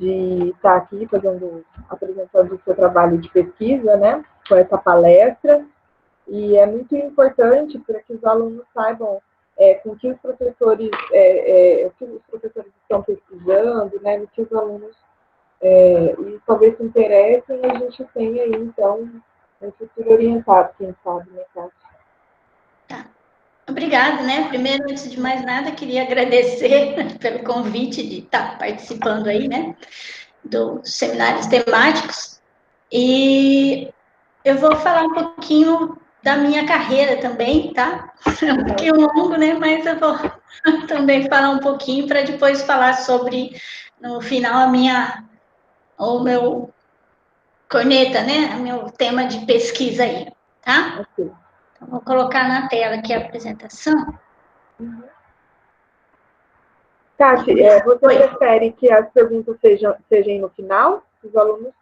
de estar aqui apresentando o seu trabalho de pesquisa, né, com essa palestra. E é muito importante para que os alunos saibam com que os professores, o que os professores estão pesquisando, né, no que os alunos e talvez se interessem, a gente tenha aí, então, um futuro orientado, quem sabe, né, Cátia? Tá. Obrigada, né? Primeiro, antes de mais nada, queria agradecer pelo convite de estar participando aí, né, dos seminários temáticos. E eu vou falar um pouquinho da minha carreira também, tá? É um pouquinho longo, né? Mas eu vou também falar um pouquinho para depois falar sobre, no final, o meu corneta, né? O meu tema de pesquisa aí, tá? Okay. Então, vou colocar na tela aqui a apresentação. Tati, você prefere que as perguntas sejam no final, os alunos?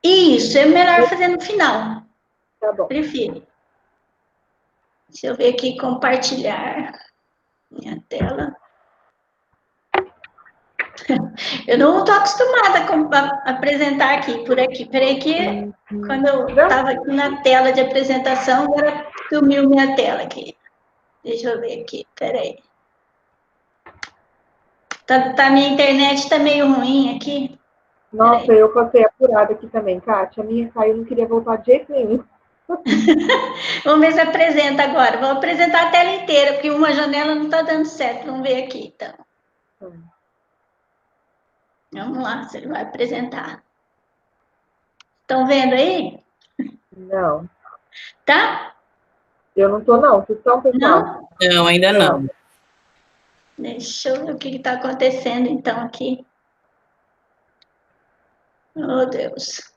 Isso, é melhor fazer no final. Tá bom. Prefiro. Deixa eu ver aqui, compartilhar minha tela. Eu não estou acostumada a apresentar aqui, por aqui. Peraí que quando eu estava aqui na tela de apresentação, agora sumiu minha tela aqui. Deixa eu ver aqui, peraí. Minha internet está meio ruim aqui. Nossa, eu passei apurada aqui também, Kátia. A minha caiu, não queria voltar de jeito nenhum. Vamos ver se apresenta agora. Vou apresentar a tela inteira, porque uma janela não está dando certo. Vamos ver aqui, então. Vamos lá, você vai apresentar. Estão vendo aí? Não. Tá? Eu não estou, não. Vocês estão, pessoal? Não, ainda não. Deixa eu ver o que está acontecendo, então, aqui. Oh, Deus.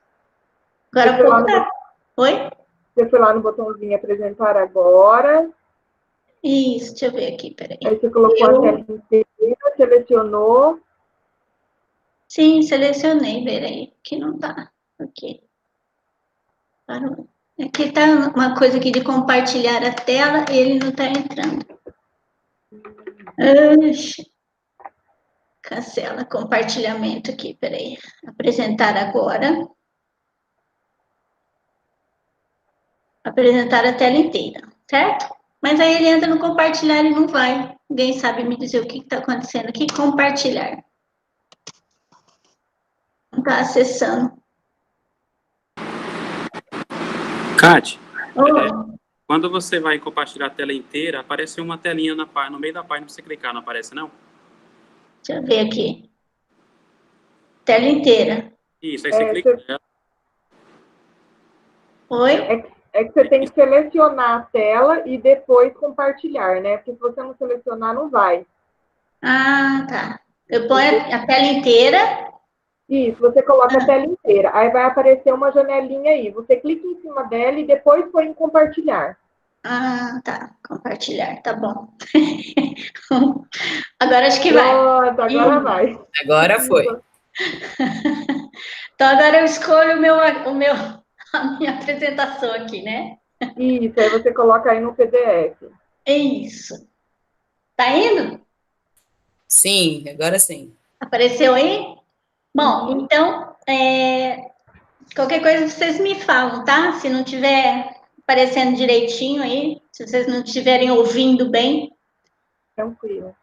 Agora há pouco tá. Oi? Você foi lá no botãozinho apresentar agora. Isso, deixa eu ver aqui, peraí. Aí você colocou a tela inteira, selecionou. Sim, selecionei, peraí, que não tá. Ok. Parou. Aqui tá uma coisa aqui de compartilhar a tela, ele não tá entrando. Cancela compartilhamento aqui, peraí. Apresentar agora. Apresentar a tela inteira, certo? Mas aí ele entra no compartilhar e não vai. Ninguém sabe me dizer o que está acontecendo aqui. Compartilhar. Não está acessando. Kátia, quando você vai compartilhar a tela inteira, aparece uma telinha no meio da página, você clicar, não aparece, não? Deixa eu ver aqui. Tela inteira. Isso, aí você clica nela. Oi? É que você tem que selecionar a tela e depois compartilhar, né? Porque se você não selecionar, não vai. Ah, tá. Eu ponho a tela inteira. Isso, você coloca a tela inteira. Aí vai aparecer uma janelinha aí. Você clica em cima dela e depois põe em compartilhar. Ah, tá. Compartilhar, tá bom. Agora acho que vai. Pronto, agora vai. Agora foi. Então agora eu escolho a minha apresentação aqui, né? Isso, aí você coloca aí no PDF. É isso. Tá indo? Sim, agora sim. Apareceu aí? Bom, então, qualquer coisa vocês me falam, tá? Se não tiver aparecendo direitinho aí, se vocês não estiverem ouvindo bem. Tranquilo.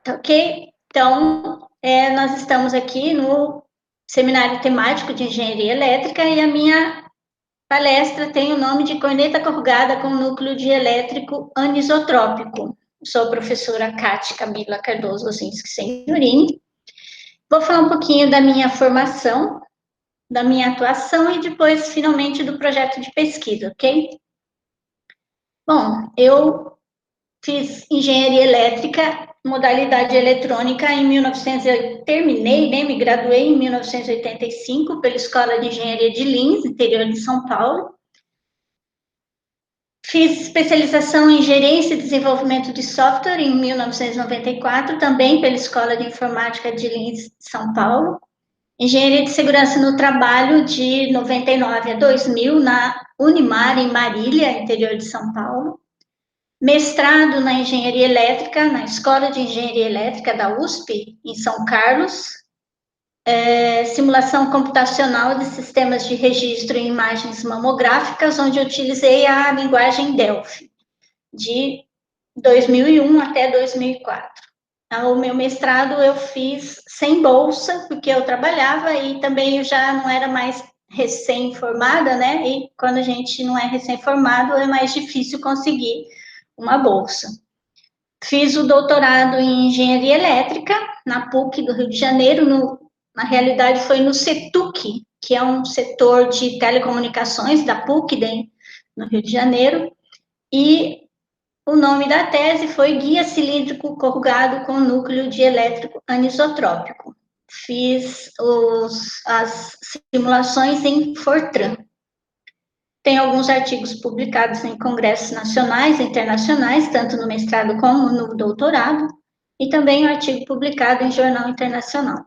Tá ok? Então, nós estamos aqui no Seminário Temático de Engenharia Elétrica e a minha palestra tem o nome de Corneta Corrugada com Núcleo Dielétrico Anisotrópico. Sou a professora Cátia Camila Cardoso Osinski Senhorini. Vou falar um pouquinho da minha formação, da minha atuação e depois, finalmente, do projeto de pesquisa, ok? Bom, eu fiz engenharia elétrica, modalidade eletrônica em 1900, terminei, né, me graduei em 1985 pela Escola de Engenharia de Lins, interior de São Paulo. Fiz especialização em gerência e desenvolvimento de software em 1994, também pela Escola de Informática de Lins, São Paulo. Engenharia de Segurança no Trabalho de 99 a 2000 na Unimar, em Marília, interior de São Paulo. Mestrado na Engenharia Elétrica, na Escola de Engenharia Elétrica da USP, em São Carlos. simulação computacional de sistemas de registro em imagens mamográficas, onde eu utilizei a linguagem Delphi, de 2001 até 2004. O meu mestrado eu fiz sem bolsa, porque eu trabalhava e também eu já não era mais recém-formada, né? E quando a gente não é recém-formado, é mais difícil conseguir uma bolsa. Fiz o doutorado em engenharia elétrica na PUC do Rio de Janeiro, na realidade foi no CETUC, que é um setor de telecomunicações da PUC, no Rio de Janeiro, e o nome da tese foi Guia Cilíndrico Corrugado com Núcleo Dielétrico Anisotrópico. Fiz as simulações em Fortran. Tem alguns artigos publicados em congressos nacionais e internacionais, tanto no mestrado como no doutorado, e também um artigo publicado em jornal internacional.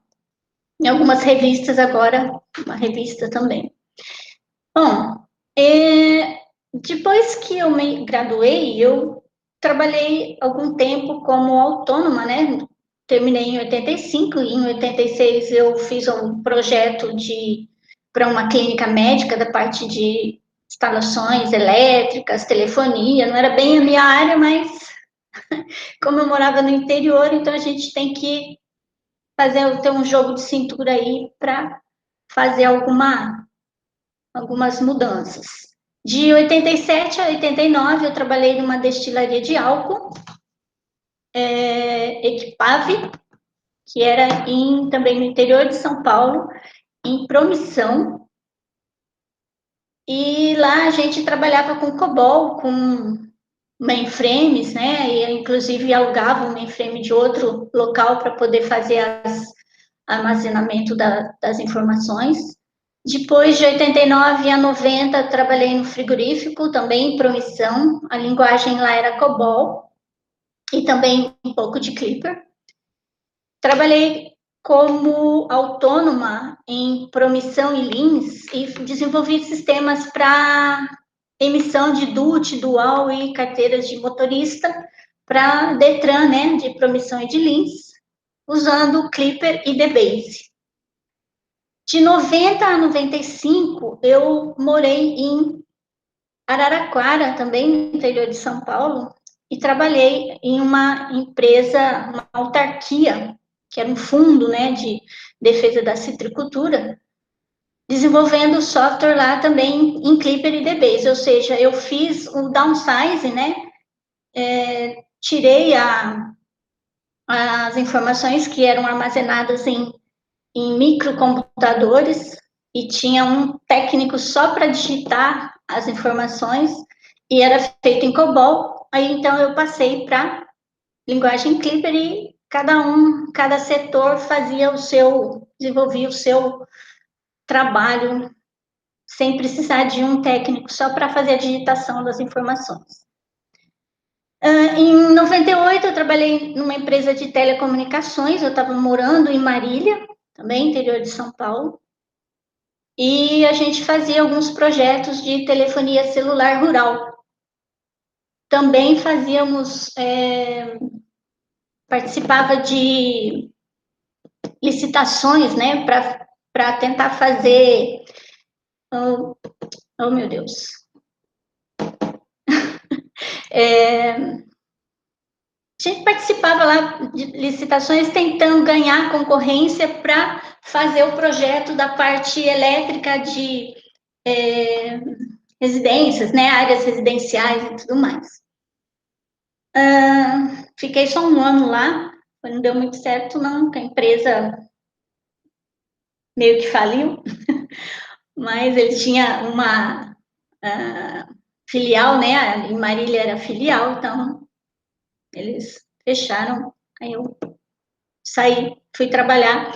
Em algumas revistas agora, uma revista também. Bom, depois que eu me graduei, eu trabalhei algum tempo como autônoma, né? Terminei em 85, e em 86 eu fiz um projeto para uma clínica médica da parte de instalações elétricas, telefonia, não era bem a minha área, mas como eu morava no interior, então a gente tem que ter um jogo de cintura aí para fazer algumas mudanças. De 87 a 89, eu trabalhei numa destilaria de álcool, Equipave, que era também no interior de São Paulo, em Promissão. E lá a gente trabalhava com COBOL, com mainframes, né? E inclusive alugava um mainframe de outro local para poder fazer armazenamento das informações. Depois de 89 a 90, trabalhei no frigorífico, também em Promissão. A linguagem lá era COBOL e também um pouco de Clipper. Trabalhei como autônoma em Promissão e Lins e desenvolvi sistemas para emissão de DUT, Dual e carteiras de motorista para Detran, né, de Promissão e de Lins, usando Clipper e DBase. De 90 a 95, eu morei em Araraquara, também no interior de São Paulo, e trabalhei em uma empresa, uma autarquia, que era um fundo, né, de defesa da citricultura, desenvolvendo software lá também em Clipper e DBase, ou seja, eu fiz o downsizing, né, tirei as informações que eram armazenadas em microcomputadores e tinha um técnico só para digitar as informações e era feito em COBOL. Aí então eu passei para linguagem Clipper e cada setor desenvolvia o seu trabalho sem precisar de um técnico só para fazer a digitação das informações. Em 98 eu trabalhei numa empresa de telecomunicações, eu estava morando em Marília, também interior de São Paulo, e a gente fazia alguns projetos de telefonia celular rural. Também participava de licitações, né, para tentar fazer, oh meu Deus, a gente participava lá de licitações tentando ganhar concorrência para fazer o projeto da parte elétrica de residências, né, áreas residenciais e tudo mais. Fiquei só um ano lá, não deu muito certo não, porque a empresa meio que faliu, mas ele tinha uma filial, né, em Marília era filial, então eles fecharam, aí eu saí, fui trabalhar,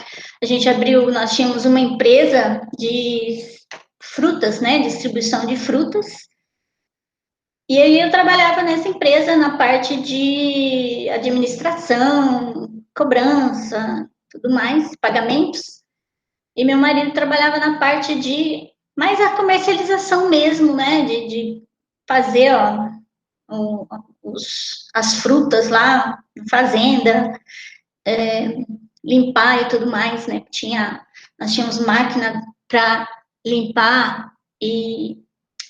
nós tínhamos uma empresa de frutas, né, distribuição de frutas, e aí eu trabalhava nessa empresa na parte de administração, cobrança, tudo mais, pagamentos, e meu marido trabalhava na parte de mais a comercialização mesmo, né, de fazer as frutas lá, fazenda, limpar e tudo mais, né? Tinha nós tínhamos máquina para limpar e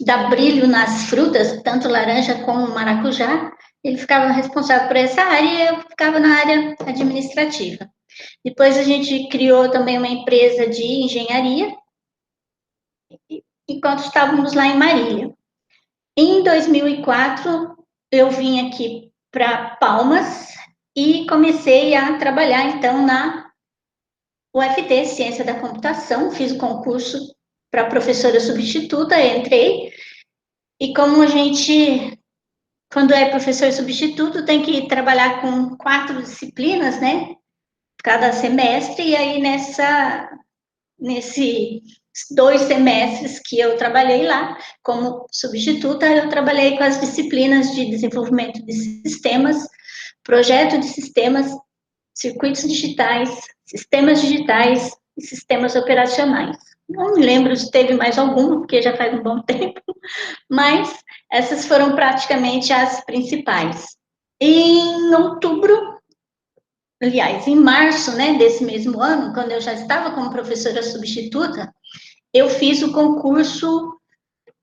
dar brilho nas frutas, tanto laranja como maracujá. Ele ficava responsável por essa área e eu ficava na área administrativa. Depois a gente criou também uma empresa de engenharia, enquanto estávamos lá em Marília. Em 2004, eu vim aqui para Palmas e comecei a trabalhar, então, na UFT, Ciência da Computação. Fiz o concurso para professora substituta, entrei. E como a gente, quando é professor substituto, tem que trabalhar com 4 disciplinas, né? Cada semestre, e aí nesses 2 semestres que eu trabalhei lá como substituta, eu trabalhei com as disciplinas de desenvolvimento de sistemas, projeto de sistemas, circuitos digitais, sistemas digitais e sistemas operacionais. Não me lembro se teve mais alguma, porque já faz um bom tempo, mas essas foram praticamente as principais. Em outubro, aliás, em março, né, desse mesmo ano, quando eu já estava como professora substituta, eu fiz o concurso,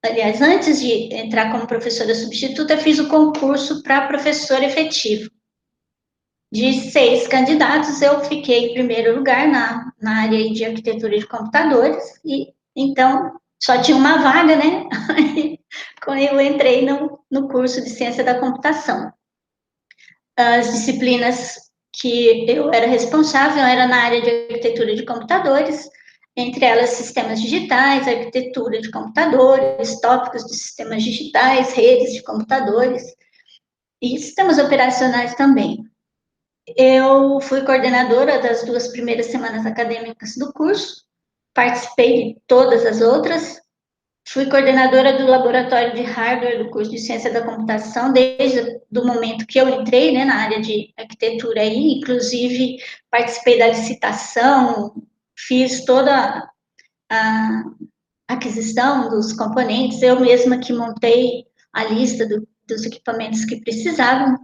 aliás, antes de entrar como professora substituta, eu fiz o concurso para professor efetivo. De 6 candidatos, eu fiquei em primeiro lugar na área de arquitetura de computadores, e então só tinha uma vaga, né? Quando eu entrei no curso de ciência da computação. As disciplinas que eu era responsável era na área de arquitetura de computadores, entre elas sistemas digitais, arquitetura de computadores, tópicos de sistemas digitais, redes de computadores e sistemas operacionais também. Eu fui coordenadora das 2 primeiras semanas acadêmicas do curso, participei de todas as outras, fui coordenadora do laboratório de hardware do curso de ciência da computação desde o momento que eu entrei, né, na área de arquitetura aí, inclusive participei da licitação, fiz toda a aquisição dos componentes, eu mesma que montei a lista dos equipamentos que precisavam,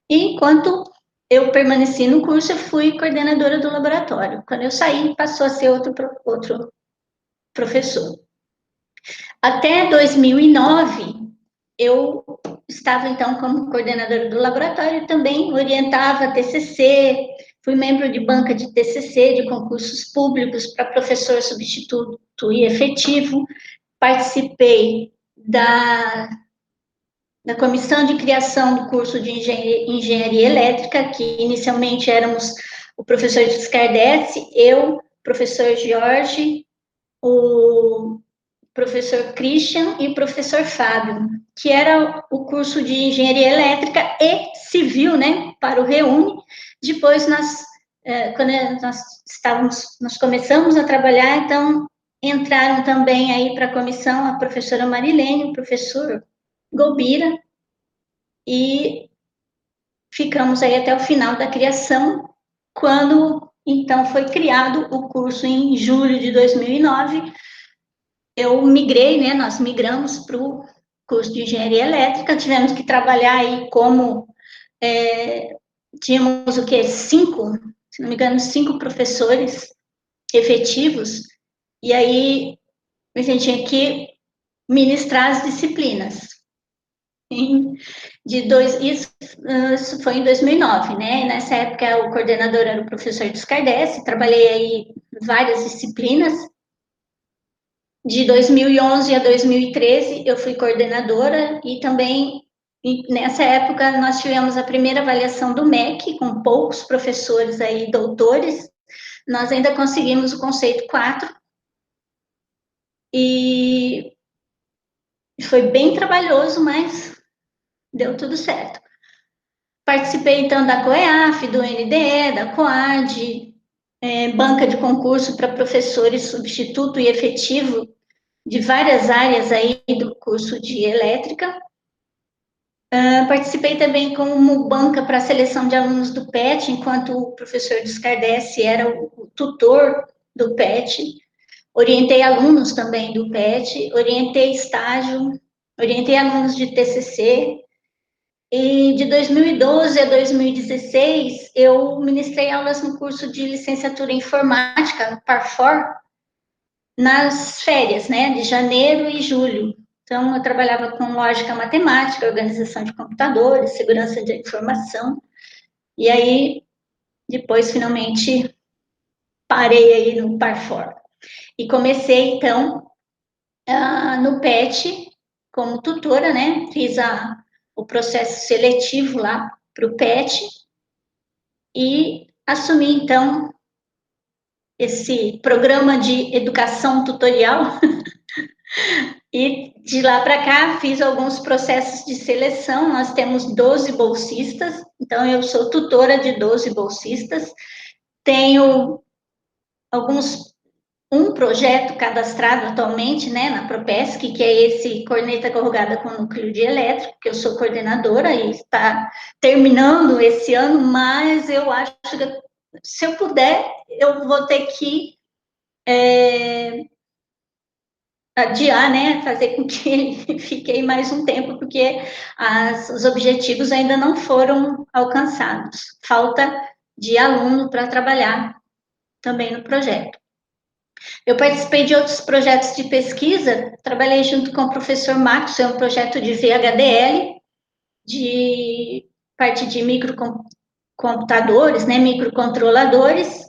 e enquanto eu permaneci no curso, eu fui coordenadora do laboratório. Quando eu saí, passou a ser outro professor. Até 2009, eu estava, então, como coordenadora do laboratório, também orientava TCC, fui membro de banca de TCC, de concursos públicos para professor substituto e efetivo, participei da comissão de criação do curso de engenharia elétrica, que inicialmente éramos o professor Descardesse, eu, professor Jorge, o professor Christian e o professor Fábio, que era o curso de engenharia elétrica e civil, né, para o Reúne. Depois quando nós começamos a trabalhar, então entraram também aí para a comissão a professora Marilene, o professor Golbira, e ficamos aí até o final da criação, quando então foi criado o curso em julho de 2009. Eu migrei, né, nós migramos para o curso de engenharia elétrica, tivemos que trabalhar aí como, tínhamos o quê? 5, se não me engano, 5 professores efetivos, e aí a gente tinha que ministrar as disciplinas. Isso foi em 2009, né? E nessa época o coordenador era o professor Descardesse, trabalhei aí várias disciplinas. De 2011 a 2013 eu fui coordenadora e também nessa época nós tivemos a primeira avaliação do MEC, com poucos professores aí, doutores. Nós ainda conseguimos o conceito 4 e foi bem trabalhoso, mas deu tudo certo. Participei, então, da COEAF, do NDE, da COAD, banca de concurso para professores substituto e efetivo de várias áreas aí do curso de elétrica. Participei também como banca para a seleção de alunos do PET, enquanto o professor Descardesse era o tutor do PET. Orientei alunos também do PET, orientei estágio, orientei alunos de TCC, E de 2012 a 2016, eu ministrei aulas no curso de licenciatura em informática, no Parfor, nas férias, né, de janeiro e julho. Então, eu trabalhava com lógica matemática, organização de computadores, segurança de informação, e aí, depois, finalmente, parei aí no Parfor. E comecei, então, no PET, como tutora, né, fiz o processo seletivo lá para o PET, e assumi, então, esse programa de educação tutorial. E de lá para cá fiz alguns processos de seleção. Nós temos 12 bolsistas, então eu sou tutora de 12 bolsistas. Tenho um projeto cadastrado atualmente, né, na Propesc, que é esse corneta corrugada com núcleo de elétrico, que eu sou coordenadora e está terminando esse ano, mas eu acho que se eu puder, eu vou ter que adiar, né, fazer com que ele fique aí mais um tempo, porque os objetivos ainda não foram alcançados. Falta de aluno para trabalhar também no projeto. Eu participei de outros projetos de pesquisa, trabalhei junto com o professor Marcos, é um projeto de VHDL, de parte de microcomputadores, né, microcontroladores,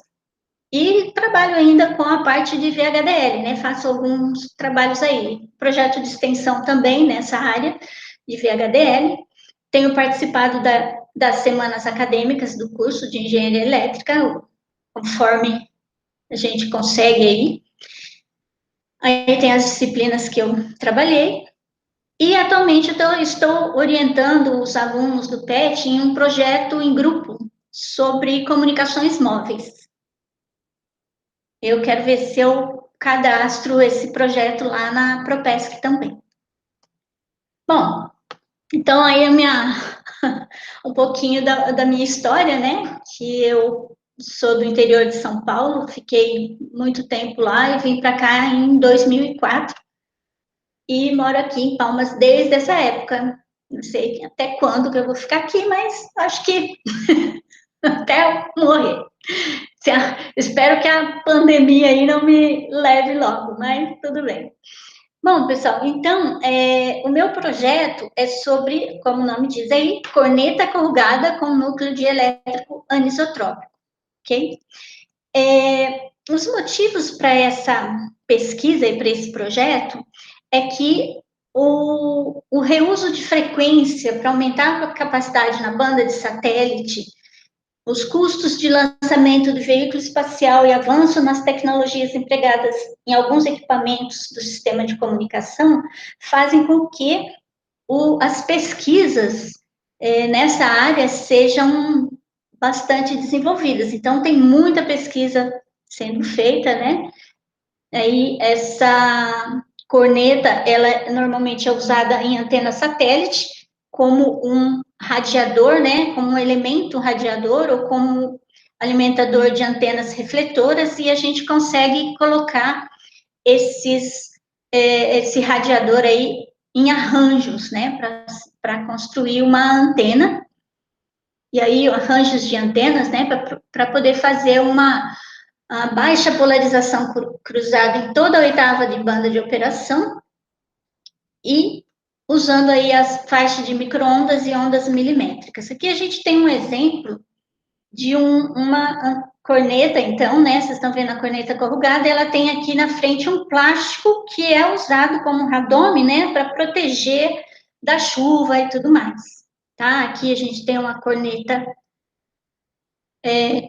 e trabalho ainda com a parte de VHDL, né? Faço alguns trabalhos aí. Projeto de extensão também nessa área de VHDL. Tenho participado das semanas acadêmicas do curso de engenharia elétrica, conforme a gente consegue aí. Aí tem as disciplinas que eu trabalhei. E atualmente eu estou orientando os alunos do PET em um projeto em grupo sobre comunicações móveis. Eu quero ver se eu cadastro esse projeto lá na Propesc também. Bom, então aí um pouquinho da minha história, né? Que eu sou do interior de São Paulo, fiquei muito tempo lá e vim para cá em 2004 e moro aqui em Palmas desde essa época. Não sei até quando que eu vou ficar aqui, mas acho que até eu morrer. Espero que a pandemia aí não me leve logo, mas tudo bem. Bom, pessoal, então, o meu projeto é sobre, como o nome diz aí, corneta corrugada com núcleo de elétrico anisotrópico, ok? Os motivos para essa pesquisa e para esse projeto é que o reuso de frequência para aumentar a capacidade na banda de satélite, os custos de lançamento do veículo espacial e avanço nas tecnologias empregadas em alguns equipamentos do sistema de comunicação fazem com que as pesquisas nessa área sejam bastante desenvolvidas. Então, tem muita pesquisa sendo feita, né? Aí, essa corneta, ela normalmente é usada em antena satélite, como um radiador, né, como um elemento radiador ou como alimentador de antenas refletoras, e a gente consegue colocar esse radiador aí em arranjos, né, para construir uma antena, e aí arranjos de antenas, né, para poder fazer a baixa polarização cruzada em toda a oitava de banda de operação, e usando aí as faixas de microondas e ondas milimétricas. Aqui a gente tem um exemplo de uma corneta, então, né? Vocês estão vendo a corneta corrugada, ela tem aqui na frente um plástico que é usado como radome, né? Para proteger da chuva e tudo mais, tá? Aqui a gente tem uma corneta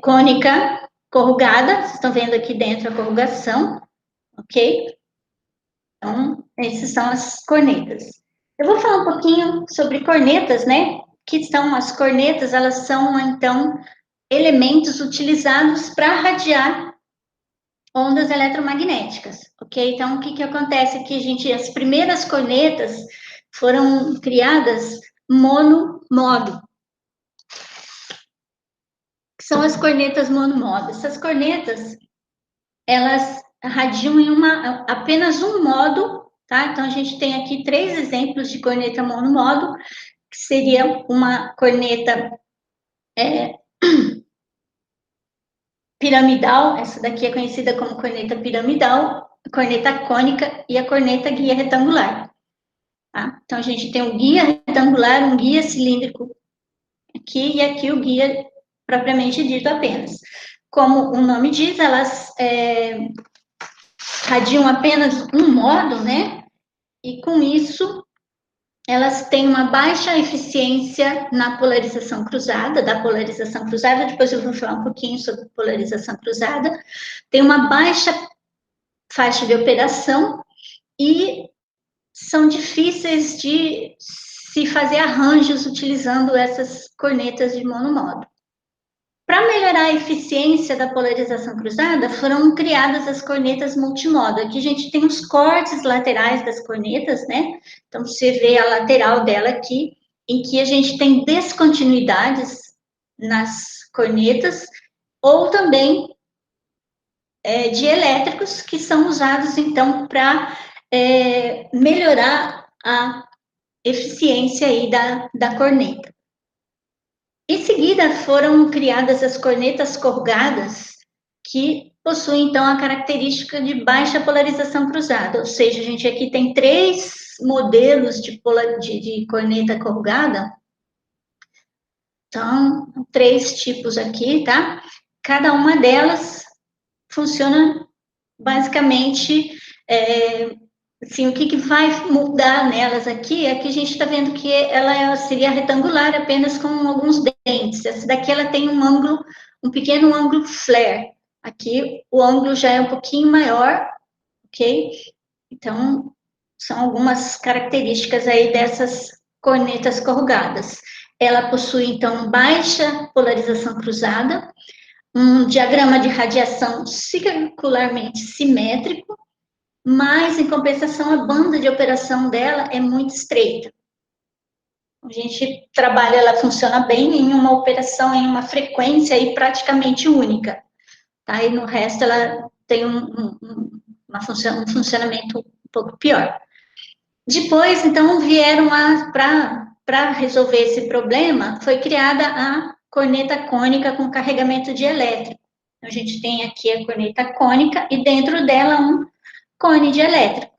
cônica corrugada, vocês estão vendo aqui dentro a corrugação, ok? Então, essas são as cornetas. Eu vou falar um pouquinho sobre cornetas, né? O que são as cornetas? Elas são, então, elementos utilizados para radiar ondas eletromagnéticas, ok? Então, o que acontece aqui, as primeiras cornetas foram criadas monomodo. Que são as cornetas monomodo. Essas cornetas, elas radiam em apenas um modo, tá? Então, a gente tem aqui 3 exemplos de corneta monomodo, que seria uma corneta piramidal, essa daqui é conhecida como corneta piramidal, a corneta cônica e a corneta guia retangular. Tá? Então, a gente tem um guia retangular, um guia cilíndrico aqui, e aqui o guia propriamente dito apenas. Como o nome diz, elas radiam apenas um modo, né? E com isso, elas têm uma baixa eficiência na polarização cruzada, depois eu vou falar um pouquinho sobre polarização cruzada, tem uma baixa faixa de operação e são difíceis de se fazer arranjos utilizando essas cornetas de monomodo. Para melhorar a eficiência da polarização cruzada, foram criadas as cornetas multimodo. Aqui a gente tem os cortes laterais das cornetas, né? Então, você vê a lateral dela aqui, em que a gente tem descontinuidades nas cornetas, ou também dielétricos, que são usados, então, para melhorar a eficiência aí da corneta. Em seguida, foram criadas as cornetas corrugadas, que possuem, então, a característica de baixa polarização cruzada, ou seja, a gente aqui tem 3 modelos de corneta corrugada, então, 3 tipos aqui, tá? Cada uma delas funciona basicamente, assim, o que vai mudar nelas aqui é que a gente está vendo que ela seria retangular apenas com alguns dentes. Essa daqui ela tem um ângulo, um pequeno ângulo flare. Aqui o ângulo já é um pouquinho maior, ok? Então, são algumas características aí dessas cornetas corrugadas. Ela possui, então, baixa polarização cruzada, um diagrama de radiação circularmente simétrico, mas, em compensação, a banda de operação dela é muito estreita. A gente trabalha, ela funciona bem em uma operação, em uma frequência aí praticamente única. Tá? E no resto ela tem um funcionamento um pouco pior. Depois, então, vieram para resolver esse problema, foi criada a corneta cônica com carregamento dielétrico. A gente tem aqui a corneta cônica e dentro dela um cone dielétrico.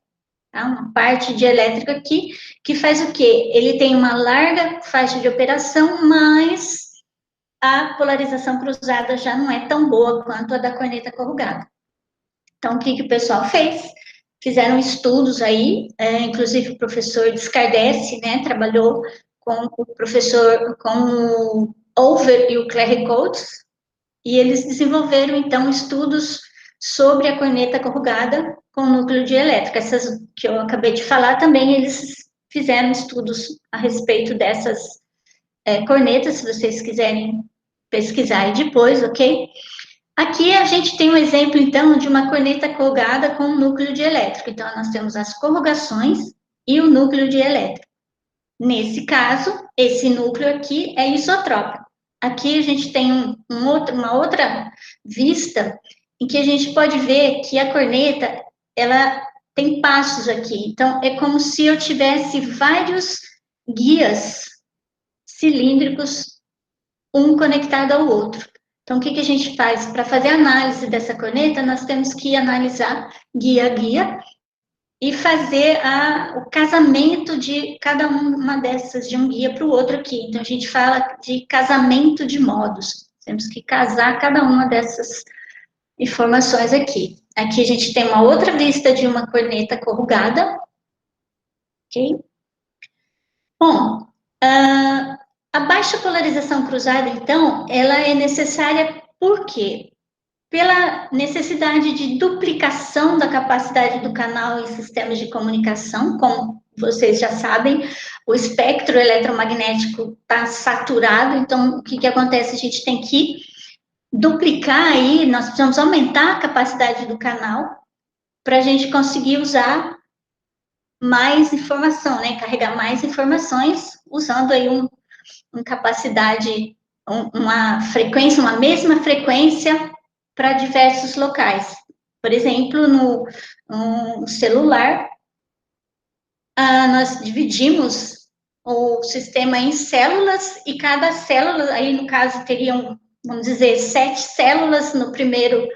Tá? Uma parte dielétrica aqui que faz o quê? Ele tem uma larga faixa de operação, mas a polarização cruzada já não é tão boa quanto a da corneta corrugada. Então, o que o pessoal fez? Fizeram estudos aí, inclusive o professor Descardesse, né, trabalhou com o Over e o Clary Coates, e eles desenvolveram, então, estudos sobre a corneta corrugada com núcleo dielétrico. Essas que eu acabei de falar também, eles fizeram estudos a respeito dessas cornetas, se vocês quiserem pesquisar aí depois, ok? Aqui a gente tem um exemplo, então, de uma corneta corrugada com núcleo dielétrico. Então, nós temos as corrugações e o núcleo dielétrico. Nesse caso, esse núcleo aqui é isotrópico. Aqui a gente tem uma outra vista em que a gente pode ver que a corneta, ela tem passos aqui. Então, é como se eu tivesse vários guias cilíndricos, um conectado ao outro. Então, o que a gente faz? Para fazer análise dessa corneta, nós temos que analisar guia a guia e fazer o casamento de cada uma dessas, de um guia para o outro aqui. Então, a gente fala de casamento de modos. Temos que casar cada uma dessas informações aqui. Aqui a gente tem uma outra vista de uma corneta corrugada. Ok? Bom, a baixa polarização cruzada, então, ela é necessária por quê? Pela necessidade de duplicação da capacidade do canal em sistemas de comunicação, como vocês já sabem, o espectro eletromagnético está saturado, então, o que acontece? A gente tem que duplicar aí, nós precisamos aumentar a capacidade do canal para a gente conseguir usar mais informação, né? Carregar mais informações, usando aí uma capacidade, uma frequência, uma mesma frequência para diversos locais. Por exemplo, no celular, nós dividimos o sistema em células, e cada célula, aí no caso teriam, vamos dizer, 7 células no primeiro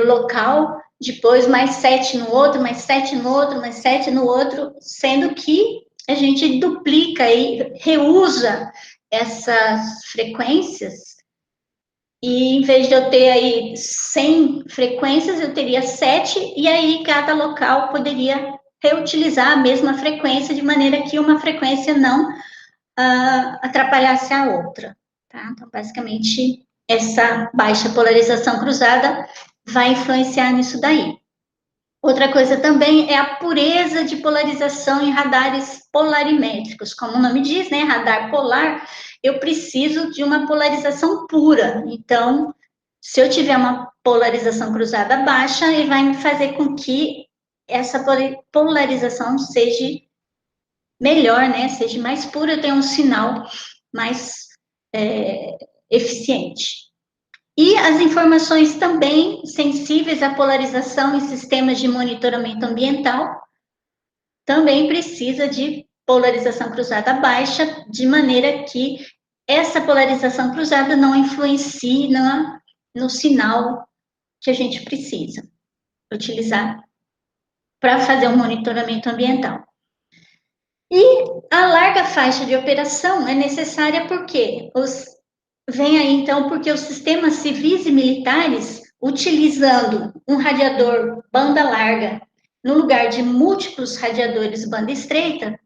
local, depois mais 7 no outro, mais 7 no outro, mais 7 no outro, sendo que a gente duplica e reusa essas frequências, e em vez de eu ter aí 100 frequências, eu teria 7, e aí cada local poderia reutilizar a mesma frequência, de maneira que uma frequência não atrapalhasse a outra. Tá? Então, basicamente, essa baixa polarização cruzada vai influenciar nisso daí. Outra coisa também é a pureza de polarização em radares polarimétricos. Como o nome diz, né, radar polar, eu preciso de uma polarização pura. Então, se eu tiver uma polarização cruzada baixa, ele vai me fazer com que essa polarização seja melhor, né, seja mais pura, eu tenho um sinal mais eficiente. E as informações também sensíveis à polarização em sistemas de monitoramento ambiental também precisa de polarização cruzada baixa, de maneira que essa polarização cruzada não influencie no sinal que a gente precisa utilizar para fazer um monitoramento ambiental. E a larga faixa de operação é necessária porque vem aí, então, porque os sistemas civis e militares, utilizando um radiador banda larga no lugar de múltiplos radiadores banda estreita,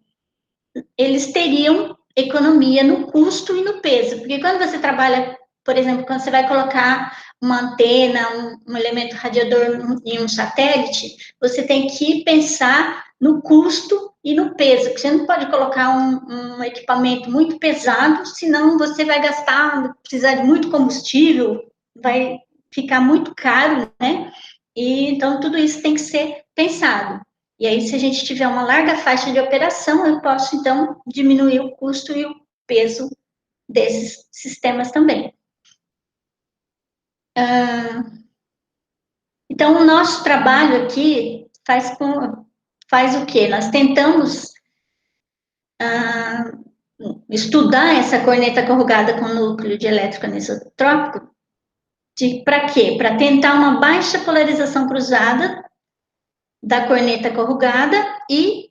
eles teriam economia no custo e no peso. Porque quando você trabalha, por exemplo, quando você vai colocar uma antena, um elemento radiador em um satélite, você tem que pensar no custo e no peso, porque você não pode colocar um equipamento muito pesado, senão você vai gastar, precisar de muito combustível, vai ficar muito caro, né? E então tudo isso tem que ser pensado. E aí, se a gente tiver uma larga faixa de operação, eu posso então diminuir o custo e o peso desses sistemas também. Então, o nosso trabalho aqui faz o quê? Nós tentamos estudar essa corneta corrugada com núcleo de elétrico anisotrópico. Para quê? Para tentar uma baixa polarização cruzada da corneta corrugada e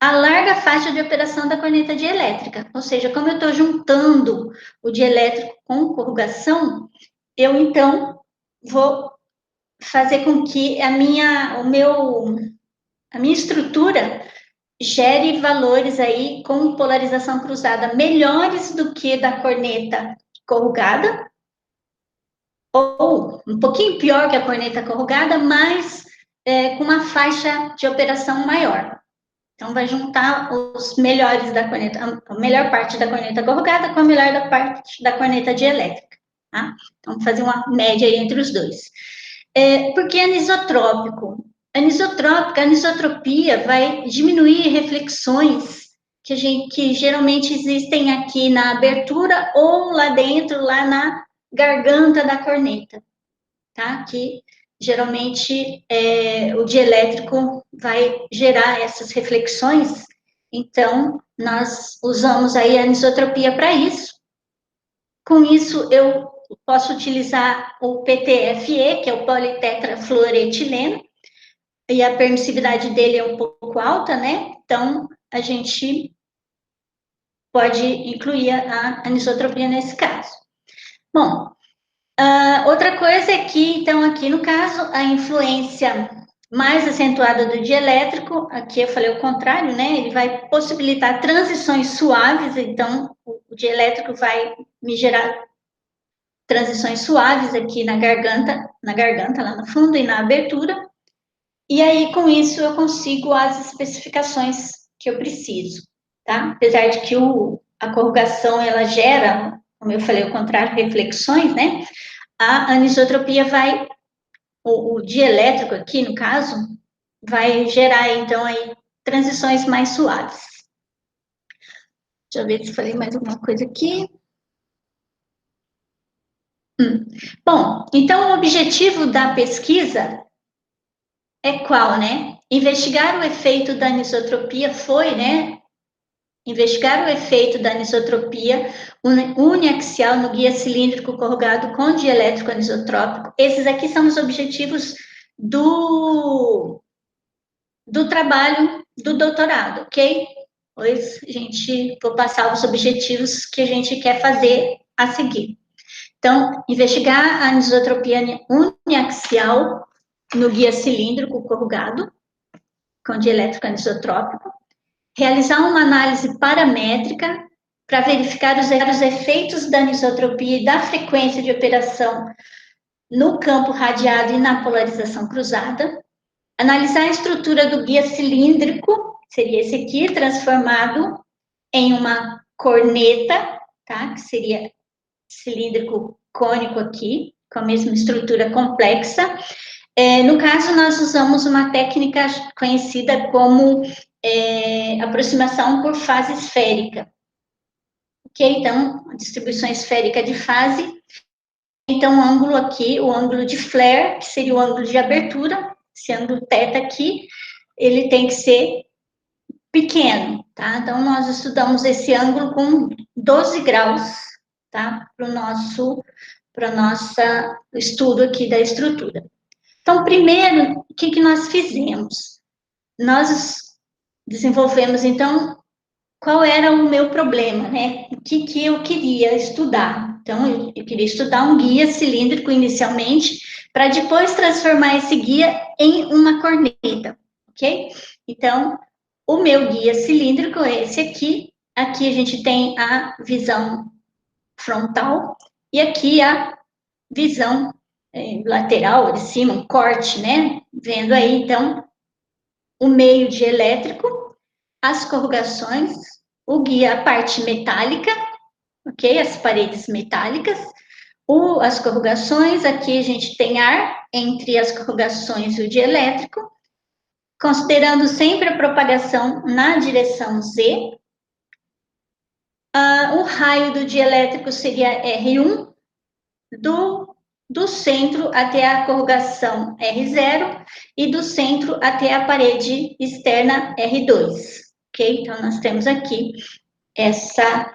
a larga faixa de operação da corneta dielétrica. Ou seja, como eu estou juntando o dielétrico com corrugação, eu então vou fazer com que a minha estrutura gere valores aí com polarização cruzada melhores do que da corneta corrugada, ou um pouquinho pior que a corneta corrugada, mas com uma faixa de operação maior. Então, vai juntar os melhores da corneta, a melhor parte da corneta corrugada com a melhor parte da corneta dielétrica. Tá? Então, vamos fazer uma média aí entre os dois. Por que anisotrópico? A anisotropia vai diminuir reflexões que geralmente existem aqui na abertura ou lá dentro, lá na garganta da corneta, tá? Que geralmente o dielétrico vai gerar essas reflexões, então nós usamos aí a anisotropia para isso. Com isso, eu posso utilizar o PTFE, que é o politetrafluoretileno, e a permissividade dele é um pouco alta, né? Então, a gente pode incluir a anisotropia nesse caso. Bom, outra coisa é que, então, aqui no caso, a influência mais acentuada do dielétrico, aqui eu falei o contrário, né? Ele vai possibilitar transições suaves, então, o dielétrico vai me gerar transições suaves aqui na garganta, lá no fundo, e na abertura. E aí, com isso, eu consigo as especificações que eu preciso, tá? Apesar de que a corrugação, ela gera, como eu falei, o contrário, reflexões, né? A anisotropia vai, o dielétrico aqui, no caso, vai gerar, então, aí, transições mais suaves. Deixa eu ver se falei mais alguma coisa aqui. Bom, então, o objetivo da pesquisa é qual, né? Investigar o efeito da anisotropia foi, né, investigar o efeito da anisotropia uniaxial no guia cilíndrico corrugado com dielétrico anisotrópico. Esses aqui são os objetivos do trabalho do doutorado, ok? Pois, vou passar os objetivos que a gente quer fazer a seguir. Então, investigar a anisotropia uniaxial no guia cilíndrico corrugado com dielétrico anisotrópico, realizar uma análise paramétrica para verificar os efeitos da anisotropia e da frequência de operação no campo radiado e na polarização cruzada, analisar a estrutura do guia cilíndrico, seria esse aqui, transformado em uma corneta, tá? Que seria cilíndrico cônico aqui, com a mesma estrutura complexa. No caso, nós usamos uma técnica conhecida como aproximação por fase esférica. Ok? Então, a distribuição esférica de fase. Então, o ângulo aqui, o ângulo de flare, que seria o ângulo de abertura, esse ângulo θ aqui, ele tem que ser pequeno, tá? Então, nós estudamos esse ângulo com 12 graus, tá? Para o nosso estudo aqui da estrutura. Então, primeiro, o que nós fizemos? Nós desenvolvemos, então, qual era o meu problema, né? O que eu queria estudar? Então, eu queria estudar um guia cilíndrico inicialmente, para depois transformar esse guia em uma corneta, ok? Então, o meu guia cilíndrico é esse aqui. Aqui a gente tem a visão frontal e aqui a visão lateral, de cima, um corte, né? Vendo aí, então, o meio de elétrico, as corrugações, o guia, a parte metálica, ok? As paredes metálicas, as corrugações, aqui a gente tem ar entre as corrugações e o dielétrico, considerando sempre a propagação na direção Z. O raio do dielétrico seria R1, do centro até a corrugação R0 e do centro até a parede externa R2, ok? Então, nós temos aqui essa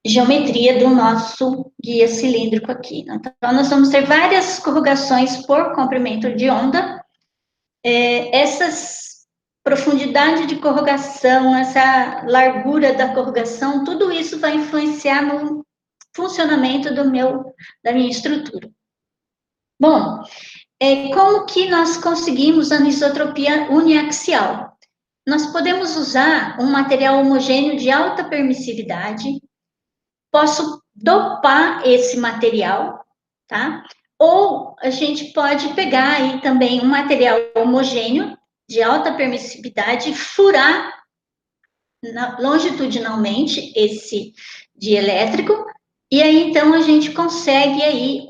geometria do nosso guia cilíndrico aqui. Então, nós vamos ter várias corrugações por comprimento de onda. Essas profundidade de corrugação, essa largura da corrugação, tudo isso vai influenciar no funcionamento da minha estrutura. Bom, como que nós conseguimos a anisotropia uniaxial? Nós podemos usar um material homogêneo de alta permissividade, posso dopar esse material, tá? Ou a gente pode pegar aí também um material homogêneo de alta permissividade, furar longitudinalmente esse dielétrico, e aí então a gente consegue aí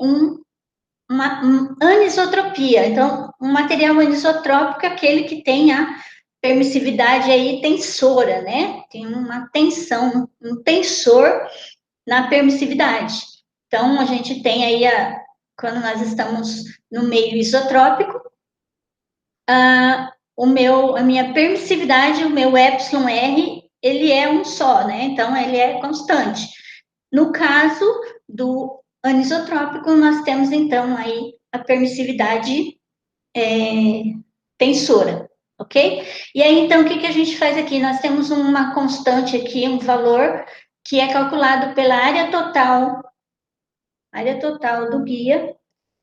uma anisotropia. Então, um material anisotrópico é aquele que tem a permissividade aí tensora, né? Tem uma tensão, um tensor na permissividade. Então, a gente tem aí, quando nós estamos no meio isotrópico, a minha permissividade, o meu εr, ele é um só, né? Então, ele é constante. No caso do anisotrópico, nós temos, então, aí a permissividade tensora, ok? E aí, então, o que a gente faz aqui? Nós temos uma constante aqui, um valor que é calculado pela área total do guia,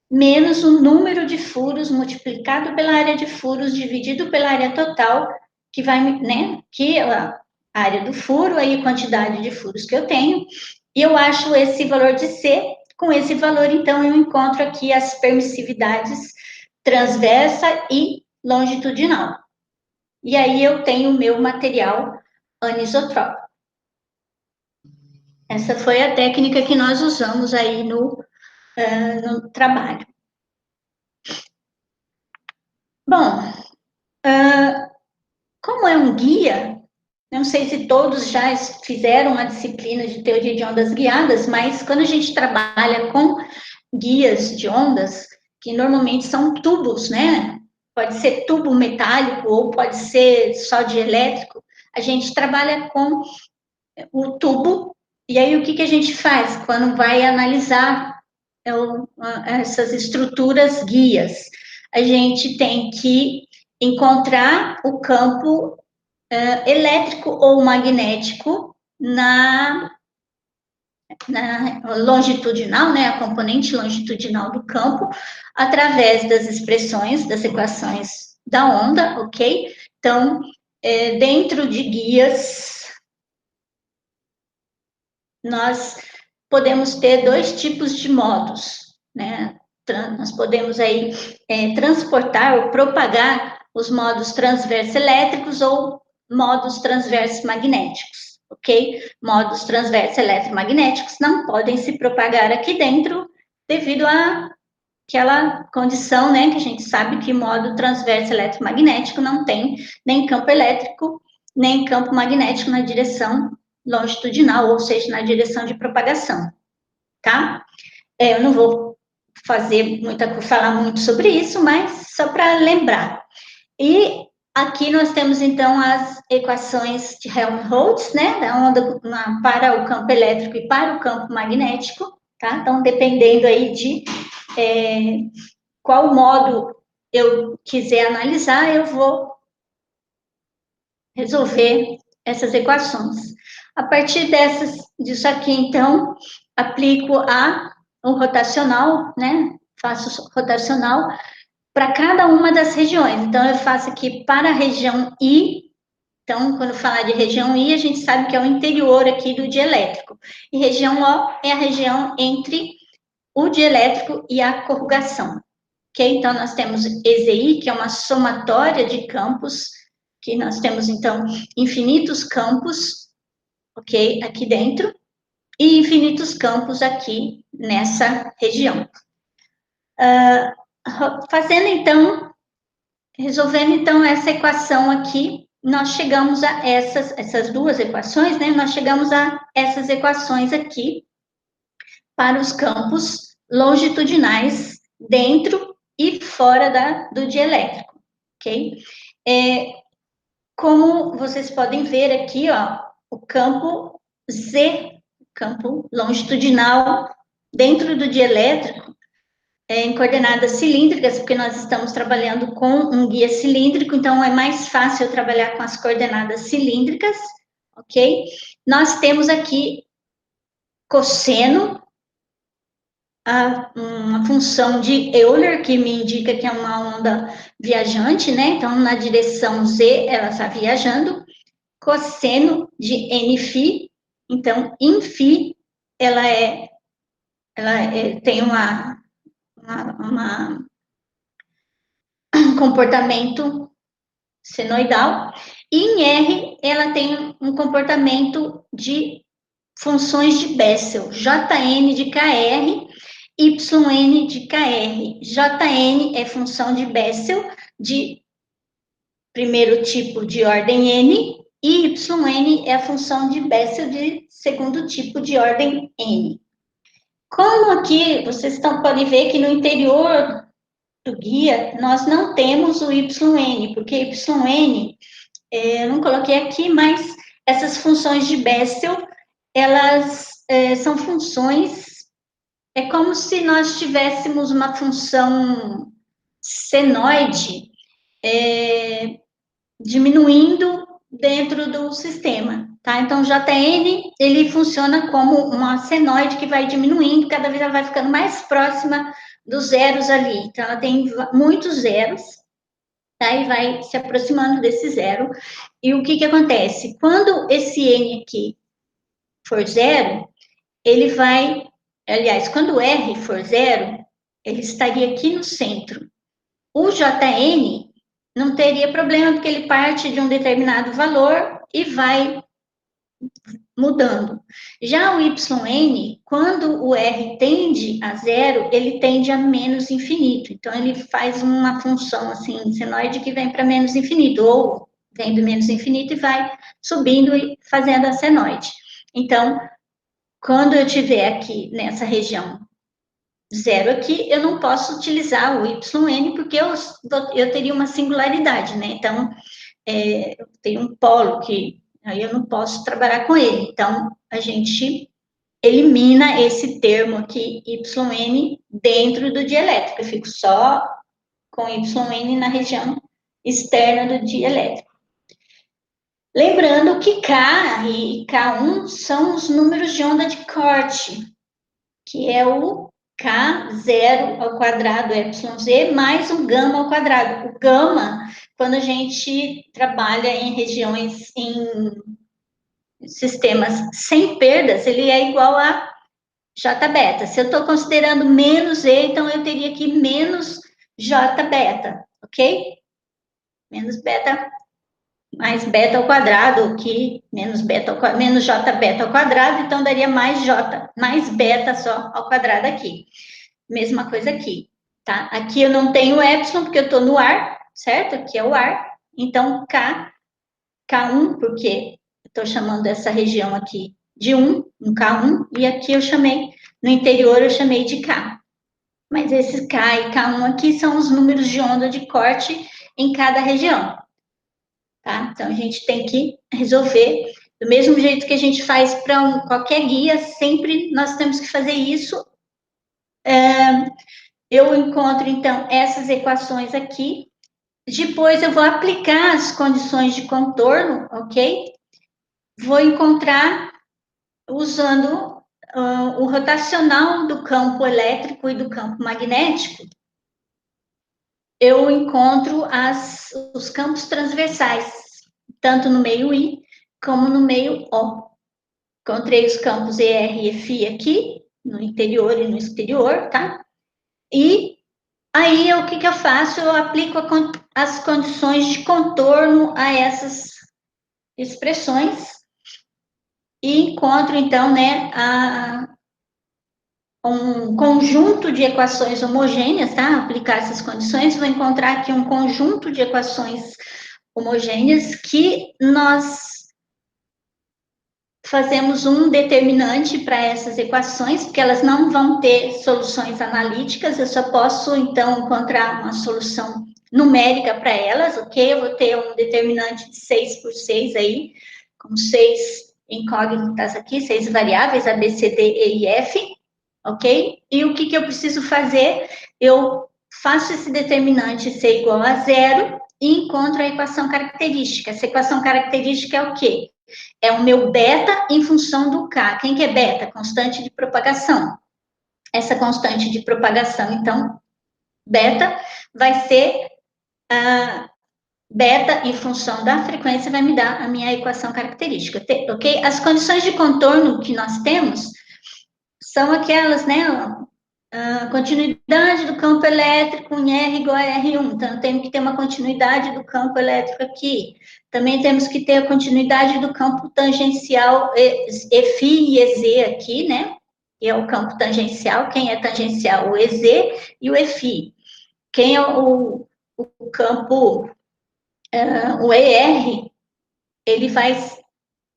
menos o número de furos multiplicado pela área de furos dividido pela área total, que vai, né, que a área do furo, aí a quantidade de furos que eu tenho, e eu acho esse valor de C, com esse valor, então, eu encontro aqui as permissividades transversa e longitudinal. E aí eu tenho o meu material anisotrópico. Essa foi a técnica que nós usamos aí no trabalho. Bom, como é um guia, não sei se todos já fizeram uma disciplina de teoria de ondas guiadas, mas quando a gente trabalha com guias de ondas, que normalmente são tubos, né? Pode ser tubo metálico ou pode ser só de elétrico, a gente trabalha com o tubo, e aí o que a gente faz quando vai analisar essas estruturas guias? A gente tem que encontrar o campo elétrico ou magnético na longitudinal, né, a componente longitudinal do campo, através das expressões, das equações da onda, ok? Então, dentro de guias, nós podemos ter dois tipos de modos, né? Nós podemos aí transportar ou propagar os modos transversos elétricos ou modos transversos magnéticos, ok? Modos transversos eletromagnéticos não podem se propagar aqui dentro devido a aquela condição, né, que a gente sabe que modo transverso eletromagnético não tem nem campo elétrico, nem campo magnético na direção longitudinal, ou seja, na direção de propagação, tá? Eu não vou falar muito sobre isso, mas só para lembrar. E aqui nós temos, então, as equações de Helmholtz, né, da onda para o campo elétrico e para o campo magnético, tá? Então, dependendo aí de qual modo eu quiser analisar, eu vou resolver essas equações. A partir disso aqui, então, aplico o rotacional, né? Faço rotacional para cada uma das regiões. Então, eu faço aqui para a região I. Então, quando falar de região I, a gente sabe que é o interior aqui do dielétrico. E região O é a região entre o dielétrico e a corrugação. Ok? Então, nós temos EZI, que é uma somatória de campos, que nós temos, então, infinitos campos, ok? Aqui dentro, e infinitos campos aqui nessa região. Fazendo, então, resolvendo, então, essa equação aqui, nós chegamos a essas duas equações, né? Nós chegamos a essas equações aqui para os campos longitudinais dentro e fora do dielétrico, ok? Como vocês podem ver aqui, ó, o campo Z, campo longitudinal dentro do dielétrico, em coordenadas cilíndricas, porque nós estamos trabalhando com um guia cilíndrico, então é mais fácil trabalhar com as coordenadas cilíndricas, ok? Nós temos aqui cosseno, uma função de Euler, que me indica que é uma onda viajante, né? Então, na direção Z, ela está viajando. Cosseno de Nφ, então, Nφ, ela tem um comportamento senoidal, e em R, ela tem um comportamento de funções de Bessel, Jn de Kr, Yn de Kr. Jn é função de Bessel de primeiro tipo de ordem n, e Yn é a função de Bessel de segundo tipo de ordem n. Como aqui vocês podem ver que no interior do guia nós não temos o Yn, porque Yn, eu não coloquei aqui, mas essas funções de Bessel, elas são funções, é como se nós tivéssemos uma função senoide diminuindo dentro do sistema, tá? Então, Jn, ele funciona como uma senoide que vai diminuindo, cada vez ela vai ficando mais próxima dos zeros ali. Então, ela tem muitos zeros, tá? E vai se aproximando desse zero. E o que acontece? Quando esse n aqui for zero, ele vai... Aliás, quando R for zero, ele estaria aqui no centro. O Jn não teria problema, porque ele parte de um determinado valor e vai mudando. Já o Yn, quando o R tende a zero, ele tende a menos infinito. Então, ele faz uma função, assim, senoide que vem para menos infinito, ou vem do menos infinito e vai subindo e fazendo a senoide. Então, quando eu tiver aqui nessa região zero aqui, eu não posso utilizar o Yn, porque eu teria uma singularidade, né? Então, eu tenho um polo que Aí eu não posso trabalhar com ele. Então, a gente elimina esse termo aqui, YN, dentro do dielétrico. Eu fico só com YN na região externa do dielétrico. Lembrando que K e K1 são os números de onda de corte, que é o K0 ao quadrado YZ mais um gama ao quadrado. O gama, quando a gente trabalha em regiões, em sistemas sem perdas, ele é igual a J beta. Se eu estou considerando menos E, então eu teria aqui menos J beta, ok? Menos beta mais beta ao quadrado, que menos J beta ao quadrado, então daria mais J, mais beta só ao quadrado aqui. Mesma coisa aqui, tá? Aqui eu não tenho epsilon, porque eu estou no ar, certo? Aqui é o ar, então K1, porque eu estou chamando essa região aqui de 1, um K1, e aqui eu chamei, no interior eu chamei de K. Mas esses K e K1 aqui são os números de onda de corte em cada região. Tá? Então, a gente tem que resolver do mesmo jeito que a gente faz para qualquer guia, sempre nós temos que fazer isso. Eu encontro, então, essas equações aqui. Depois, eu vou aplicar as condições de contorno, ok? Vou encontrar usando o rotacional do campo elétrico e do campo magnético. Eu encontro os campos transversais, tanto no meio I como no meio O. Encontrei os campos ER e EFI aqui, no interior e no exterior, tá? E aí, o que eu faço? Eu aplico as condições de contorno a essas expressões e encontro, então, né, um conjunto de equações homogêneas, tá? Aplicar essas condições, vou encontrar aqui um conjunto de equações homogêneas que nós fazemos um determinante para essas equações, porque elas não vão ter soluções analíticas, eu só posso, então, encontrar uma solução numérica para elas, ok? Eu vou ter um determinante de 6 por 6 aí, com 6 incógnitas aqui, 6 variáveis, A, B, C, D, E e F, ok? E o que eu preciso fazer? Eu faço esse determinante ser igual a zero e encontro a equação característica. Essa equação característica é o quê? É o meu beta em função do K. Quem que é beta? Constante de propagação. Essa constante de propagação, então, beta vai ser beta em função da frequência, vai me dar a minha equação característica, ok? As condições de contorno que nós temos são aquelas, né? A continuidade do campo elétrico em R igual a R1. Então, temos que ter uma continuidade do campo elétrico aqui. Também temos que ter a continuidade do campo tangencial EFI e EZ aqui, né? Que é o campo tangencial. Quem é tangencial? O EZ e o EFI. Quem é o campo, o ER, ele vai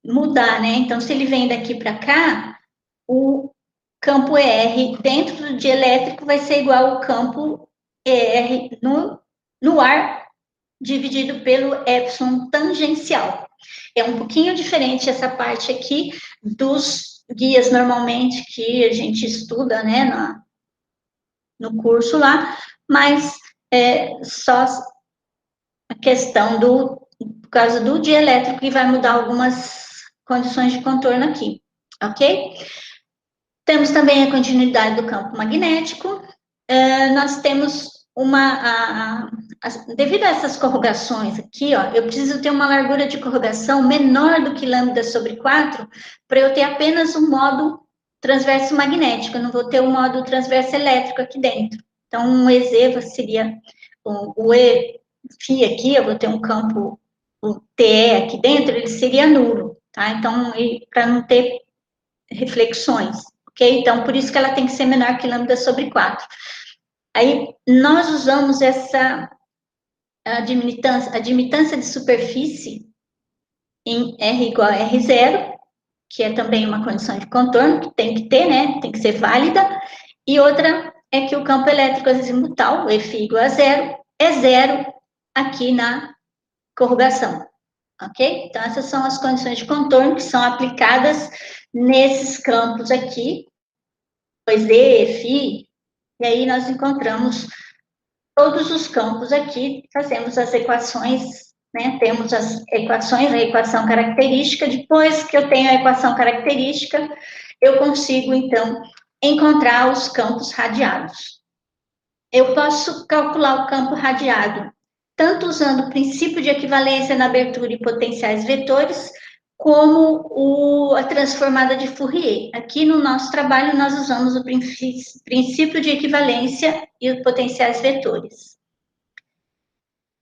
mudar, né? Então, se ele vem daqui para cá, o campo ER dentro do dielétrico vai ser igual ao campo ER no ar, dividido pelo epsilon tangencial. É um pouquinho diferente essa parte aqui dos guias normalmente que a gente estuda, né, no curso lá, mas é só a questão por causa do dielétrico que vai mudar algumas condições de contorno aqui, ok? Temos também a continuidade do campo magnético. Nós temos devido a essas corrugações aqui, ó, eu preciso ter uma largura de corrugação menor do que lambda sobre 4 para eu ter apenas um modo transverso magnético, eu não vou ter um modo transverso elétrico aqui dentro. Então, um EZ seria o EFI aqui, eu vou ter um campo, o TE aqui dentro, ele seria nulo, tá? Então, para não ter reflexões. Ok? Então, por isso que ela tem que ser menor que lambda sobre 4. Aí, nós usamos essa admitância de superfície em R igual a R0, que é também uma condição de contorno, que tem que ter, né? Tem que ser válida. E outra é que o campo elétrico azimutal, o F igual a zero, é zero aqui na corrugação. ok? Então, essas são as condições de contorno que são aplicadas nesses campos aqui, 2D, φ, e aí nós encontramos todos os campos aqui, fazemos as equações, né? Temos as equações, a equação característica. Depois que eu tenho a equação característica, eu consigo, então, encontrar os campos radiados. Eu posso calcular o campo radiado tanto usando o princípio de equivalência na abertura e potenciais vetores, como a transformada de Fourier. Aqui no nosso trabalho, nós usamos o princípio de equivalência e os potenciais vetores.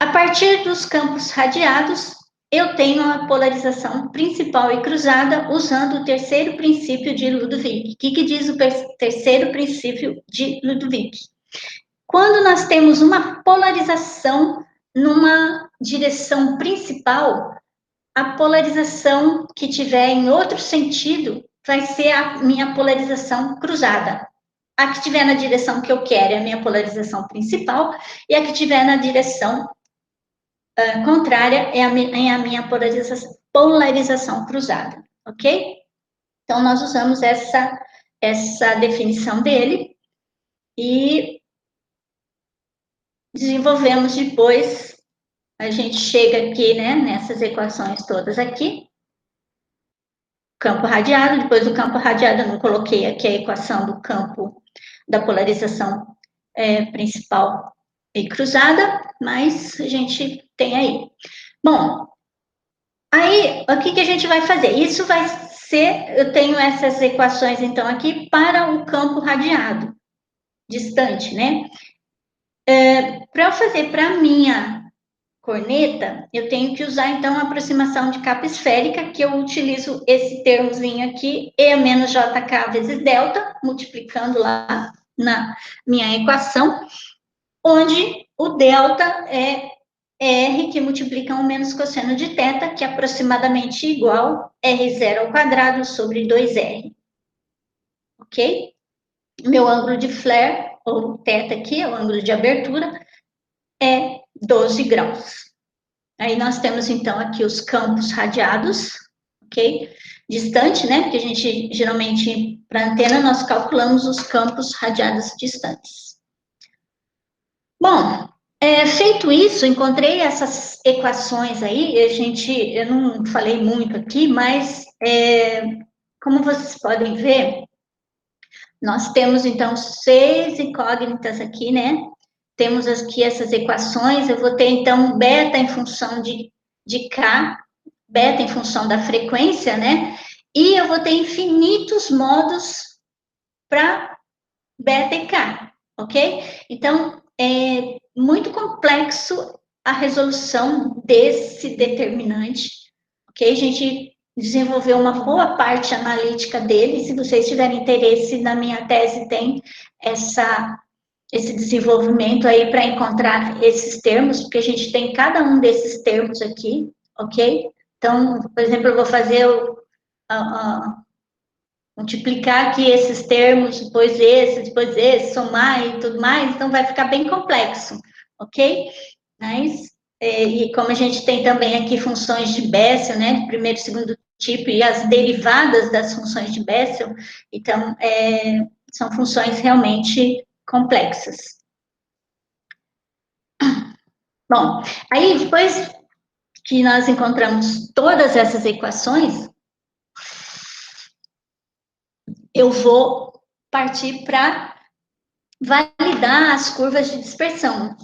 A partir dos campos radiados, eu tenho a polarização principal e cruzada usando o terceiro princípio de Ludovic. O que diz o terceiro princípio de Ludovic? Quando nós temos uma polarização numa direção principal, a polarização que tiver em outro sentido vai ser a minha polarização cruzada. A que tiver na direção que eu quero é a minha polarização principal, e a que tiver na direção contrária é a minha polarização cruzada, ok? Então, nós usamos essa definição dele e desenvolvemos depois. A gente chega aqui, né, nessas equações todas aqui. Campo radiado, depois do campo radiado eu não coloquei aqui a equação do campo da polarização principal e cruzada, mas a gente tem aí. Bom, aí o que a gente vai fazer? Isso vai ser, eu tenho essas equações então aqui para o campo radiado, distante, né? Para eu fazer para a minha corneta, eu tenho que usar, então, a aproximação de capa esférica, que eu utilizo esse termozinho aqui, E menos JK vezes delta, multiplicando lá na minha equação, onde o delta é R, que multiplica 1 menos cosseno de θ, que é aproximadamente igual a R0 ao quadrado sobre 2R. Ok? Meu ângulo de flare, ou θ aqui, é o ângulo de abertura, é 12 graus. Aí nós temos, então, aqui os campos radiados, ok? Distante, né? Porque a gente, geralmente, para antena, nós calculamos os campos radiados distantes. Bom, feito isso, encontrei essas equações aí, eu não falei muito aqui, mas, como vocês podem ver, nós temos, então, 6 incógnitas aqui, né? Temos aqui essas equações, eu vou ter, então, beta em função de K, beta em função da frequência, né? E eu vou ter infinitos modos para beta e K, ok? Então, é muito complexo a resolução desse determinante, ok? A gente desenvolveu uma boa parte analítica dele, se vocês tiverem interesse, na minha tese tem esse desenvolvimento aí para encontrar esses termos, porque a gente tem cada um desses termos aqui, ok? Então, por exemplo, eu vou fazer multiplicar aqui esses termos, depois esse, somar e tudo mais, então vai ficar bem complexo, ok? Mas, e como a gente tem também aqui funções de Bessel, né, de primeiro e segundo tipo, e as derivadas das funções de Bessel, então, são funções realmente complexas. Bom, aí depois que nós encontramos todas essas equações, eu vou partir para validar as curvas de dispersão.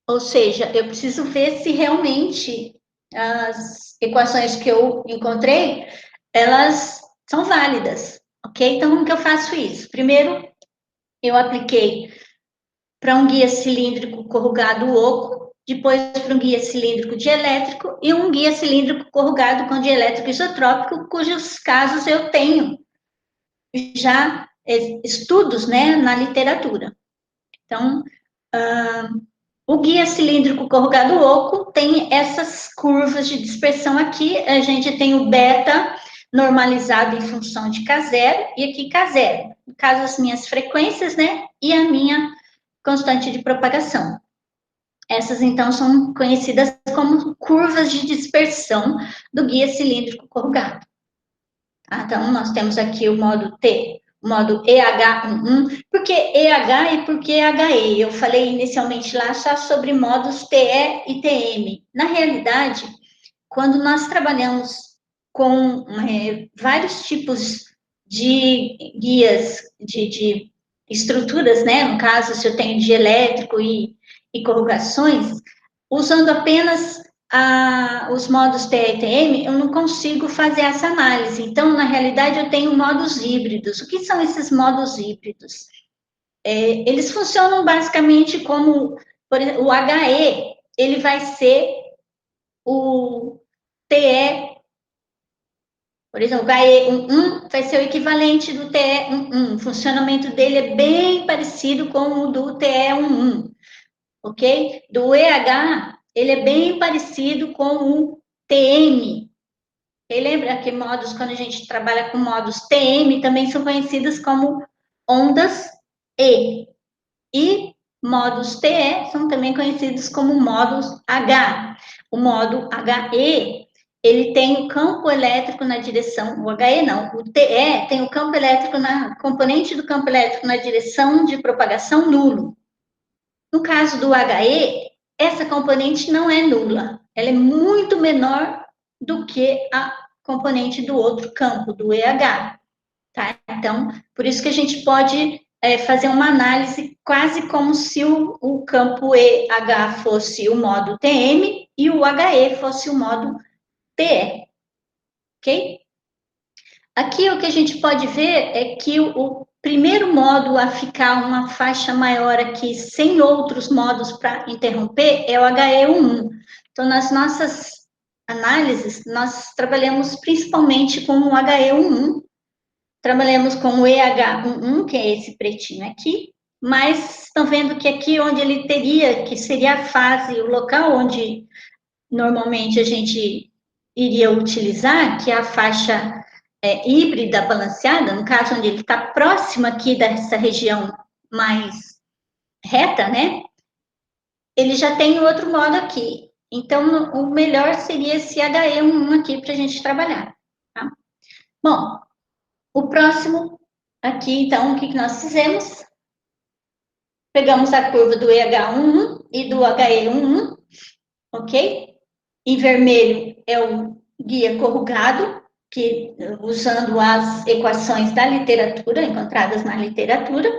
Ou seja, eu preciso ver se realmente as equações que eu encontrei, elas são válidas, ok? Então, como que eu faço isso? Primeiro, eu apliquei para um guia cilíndrico corrugado oco, depois para um guia cilíndrico dielétrico e um guia cilíndrico corrugado com dielétrico isotrópico, cujos casos eu tenho já estudos, né, na literatura. Então, o guia cilíndrico corrugado oco tem essas curvas de dispersão aqui, a gente tem o beta normalizado em função de K0 e aqui K0, no caso as minhas frequências, né, e a minha constante de propagação. Essas, então, são conhecidas como curvas de dispersão do guia cilíndrico corrugado. Tá? Então, nós temos aqui o modo T, o modo EH11. Por que EH e por que HE? Eu falei inicialmente lá só sobre modos TE e TM. Na realidade, quando nós trabalhamos com vários tipos de guias, de estruturas, né? No caso, se eu tenho dielétrico e corrugações, usando apenas os modos TE e TM, eu não consigo fazer essa análise. Então, na realidade, eu tenho modos híbridos. O que são esses modos híbridos? Eles funcionam basicamente como, por exemplo, o HE, ele vai ser o TE, por exemplo, o HE11 vai ser o equivalente do TE11. O funcionamento dele é bem parecido com o do TE11, ok? Do EH, ele é bem parecido com o TM. E lembra que modos, quando a gente trabalha com modos TM, também são conhecidos como ondas E. E modos TE são também conhecidos como modos H. O modo HE, ele tem o campo elétrico na direção, o HE não, o TE tem o campo elétrico componente do campo elétrico na direção de propagação nulo. No caso do HE, essa componente não é nula, ela é muito menor do que a componente do outro campo, do EH. Tá? Então, por isso que a gente pode fazer uma análise quase como se o campo EH fosse o modo TM e o HE fosse o modo TE. Ok? Aqui o que a gente pode ver é que o primeiro modo a ficar uma faixa maior aqui, sem outros modos para interromper, é o HE11. Então, nas nossas análises, nós trabalhamos principalmente com o HE11. Trabalhamos com o EH11, que é esse pretinho aqui, mas estão vendo que aqui onde ele teria, que seria a fase, o local onde normalmente a gente iria utilizar, que é a faixa híbrida balanceada, no caso onde ele está próximo aqui dessa região mais reta, né? Ele já tem outro modo aqui. Então, o melhor seria esse HE11 aqui para a gente trabalhar. Tá? Bom, o próximo aqui, então, o que nós fizemos? Pegamos a curva do EH11 e do HE11, ok? Em vermelho é o guia corrugado, que usando as equações da literatura, encontradas na literatura,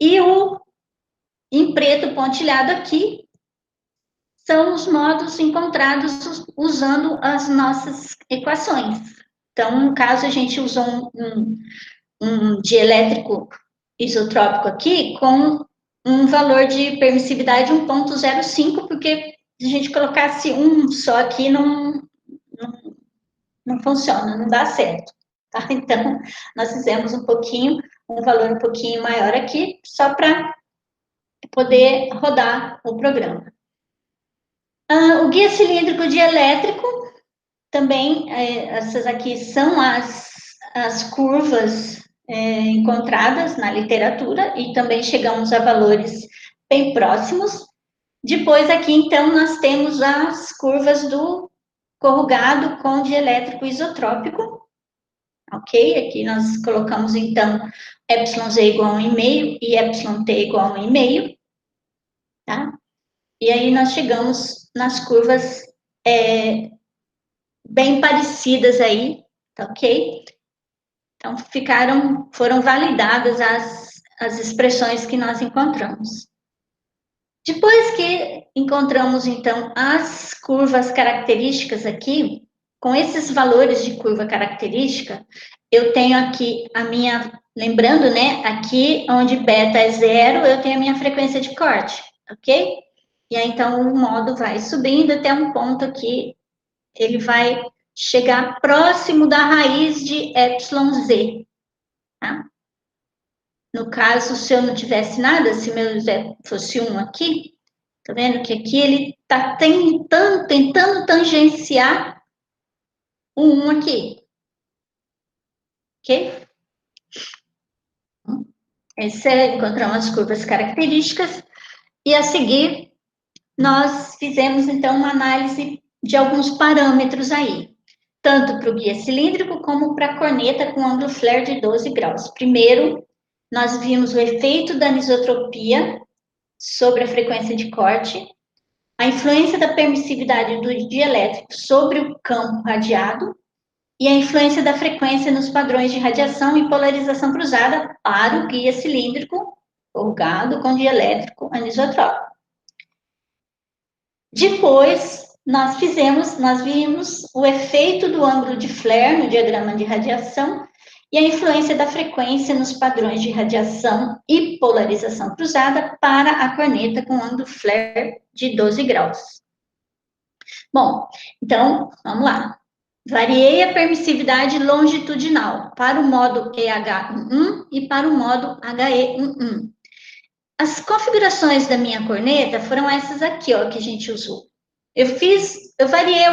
e o em preto pontilhado aqui são os modos encontrados usando as nossas equações. Então, no caso, a gente usou um dielétrico isotrópico aqui com um valor de permissividade 1,05, porque se a gente colocasse um só aqui, não funciona, não dá certo. Tá? Então, nós fizemos um valor um pouquinho maior aqui, só para poder rodar o programa. O guia cilíndrico dielétrico, também, essas aqui são as curvas encontradas na literatura e também chegamos a valores bem próximos. Depois aqui, então, nós temos as curvas do corrugado com dielétrico isotrópico, ok? Aqui nós colocamos, então, εz igual a 1,5 e εt igual a 1,5, tá? E aí nós chegamos nas curvas bem parecidas aí, tá ok? Então, foram validadas as expressões que nós encontramos. Depois que encontramos, então, as curvas características aqui, com esses valores de curva característica, eu tenho aqui a minha, lembrando, né, aqui onde beta é 0, eu tenho a minha frequência de corte, ok? E aí, então, o modo vai subindo até um ponto que ele vai chegar próximo da raiz de εz, tá? No caso, se eu não tivesse nada, se meu Z fosse 1 aqui, tá vendo que aqui ele está tentando tangenciar o 1 aqui. Ok? Encontramos as curvas características. E a seguir, nós fizemos, então, uma análise de alguns parâmetros aí, tanto para o guia cilíndrico como para a corneta com ângulo flare de 12 graus. Primeiro, nós vimos o efeito da anisotropia sobre a frequência de corte, a influência da permissividade do dielétrico sobre o campo radiado e a influência da frequência nos padrões de radiação e polarização cruzada para o guia cilíndrico orgado com dielétrico anisotrópico. Depois, nós vimos o efeito do ângulo de flare no diagrama de radiação e a influência da frequência nos padrões de radiação e polarização cruzada para a corneta com ângulo flare de 12 graus. Bom, então, vamos lá. Variei a permissividade longitudinal para o modo EH11 e para o modo HE11. As configurações da minha corneta foram essas aqui, ó, que a gente usou. Eu variei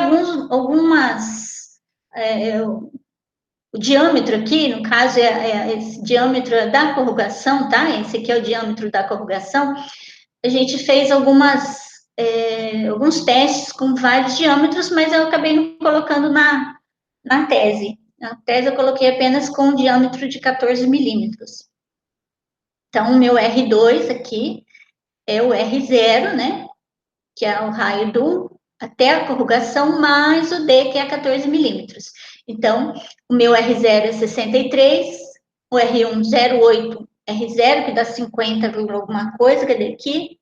o diâmetro aqui, no caso, esse diâmetro da corrugação, tá? Esse aqui é o diâmetro da corrugação. A gente fez alguns testes com vários diâmetros, mas eu acabei não colocando na tese. Na tese eu coloquei apenas com um diâmetro de 14 milímetros. Então, o meu R2 aqui é o R0, né? Que é o raio até a corrugação, mais o D, que é 14 milímetros. Então, o meu R0 é 63, o R1, 0,8, R0, que dá 50, alguma coisa, cadê aqui?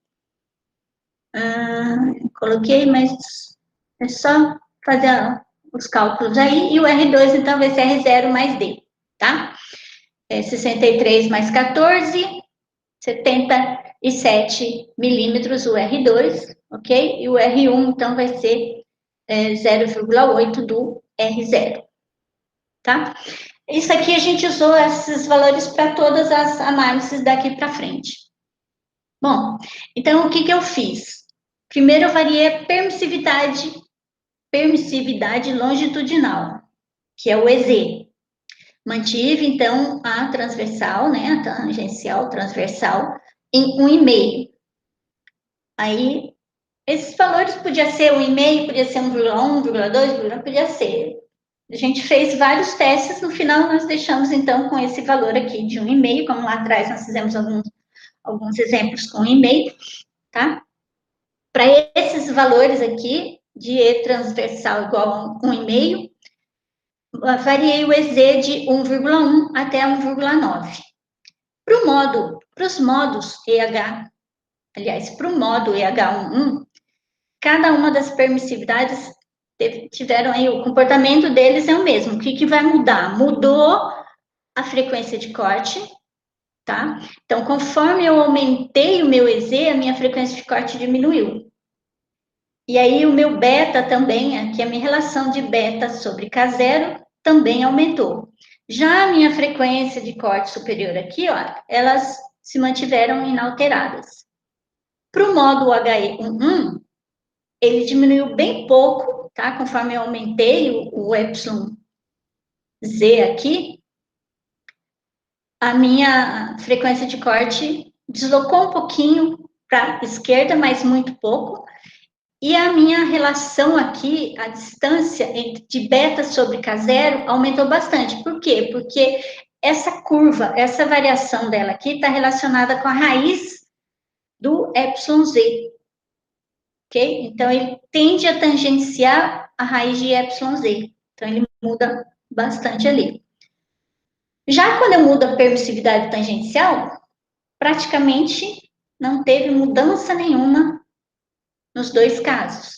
Coloquei, mas é só fazer os cálculos aí, e o R2, então, vai ser R0 mais D, tá? 63 mais 14, 77 milímetros o R2, ok? E o R1, então, vai ser 0,8 do R0, tá? Isso aqui a gente usou esses valores para todas as análises daqui para frente. Bom, então, o que eu fiz? Primeiro, eu variei a permissividade longitudinal, que é o EZ. Mantive, então, a transversal, né, a tangencial transversal, em 1,5. Aí, esses valores podia ser 1,5, podia ser 1,1, 1,2, podia ser. A gente fez vários testes, no final nós deixamos, então, com esse valor aqui de 1,5, como lá atrás nós fizemos alguns exemplos com 1,5, tá? Para esses valores aqui, de E transversal igual a 1,5, variei o EZ de 1,1 até 1,9. Para os modos EH, aliás, para o modo EH11, cada uma das permissividades tiveram aí, o comportamento deles é o mesmo. O que vai mudar? Mudou a frequência de corte, tá? Então, conforme eu aumentei o meu EZ, a minha frequência de corte diminuiu. E aí, o meu beta também, aqui a minha relação de beta sobre K0 também aumentou. Já a minha frequência de corte superior aqui, ó, elas se mantiveram inalteradas. Para o modo HE11, ele diminuiu bem pouco, tá? Conforme eu aumentei o YZ aqui, a minha frequência de corte deslocou um pouquinho para a esquerda, mas muito pouco. E a minha relação aqui, a distância de beta sobre K0 aumentou bastante. Por quê? Porque essa curva, essa variação dela aqui está relacionada com a raiz do YZ. Ok? Então, ele tende a tangenciar a raiz de YZ. Então, ele muda bastante ali. Já quando eu mudo a permissividade tangencial, praticamente não teve mudança nenhuma nos dois casos,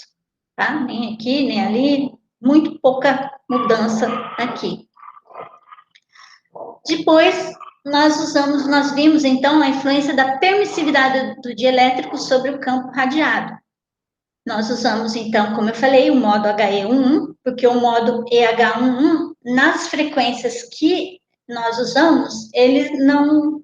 tá? Nem aqui, nem ali, muito pouca mudança aqui. Depois, nós vimos, então, a influência da permissividade do dielétrico sobre o campo radiado. Nós usamos, então, como eu falei, o modo HE11, porque o modo EH11, nas frequências que nós usamos, ele não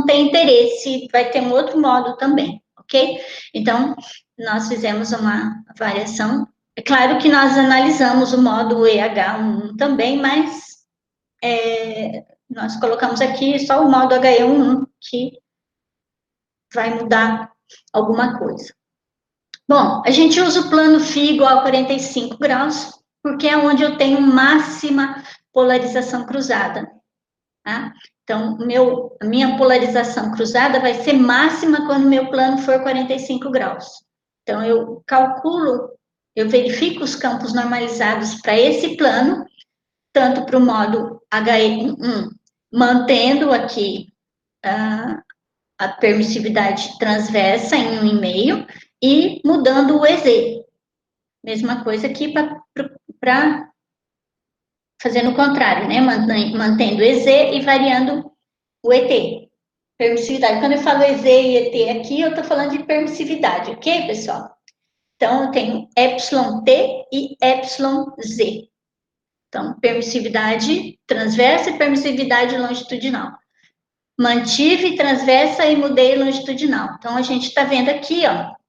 tem interesse, vai ter um outro modo também, ok? Então, nós fizemos uma variação. É claro que nós analisamos o modo EH11 também, mas nós colocamos aqui só o modo HE11, que vai mudar alguma coisa. Bom, a gente usa o plano φ igual a 45 graus, porque é onde eu tenho máxima polarização cruzada, tá? Então, a minha polarização cruzada vai ser máxima quando meu plano for 45 graus. Então, eu calculo, eu verifico os campos normalizados para esse plano, tanto para o modo HE11, mantendo aqui a permissividade transversa em 1,5 e mudando o EZ. Mesma coisa aqui para fazendo o contrário, né? Mantendo EZ e variando o ET. Permissividade. Quando eu falo EZ e ET aqui, eu estou falando de permissividade, ok, pessoal? Então, eu tenho εT e εZ. Então, permissividade transversa e permissividade longitudinal. Mantive transversa e mudei longitudinal. Então, a gente está vendo aqui, ó.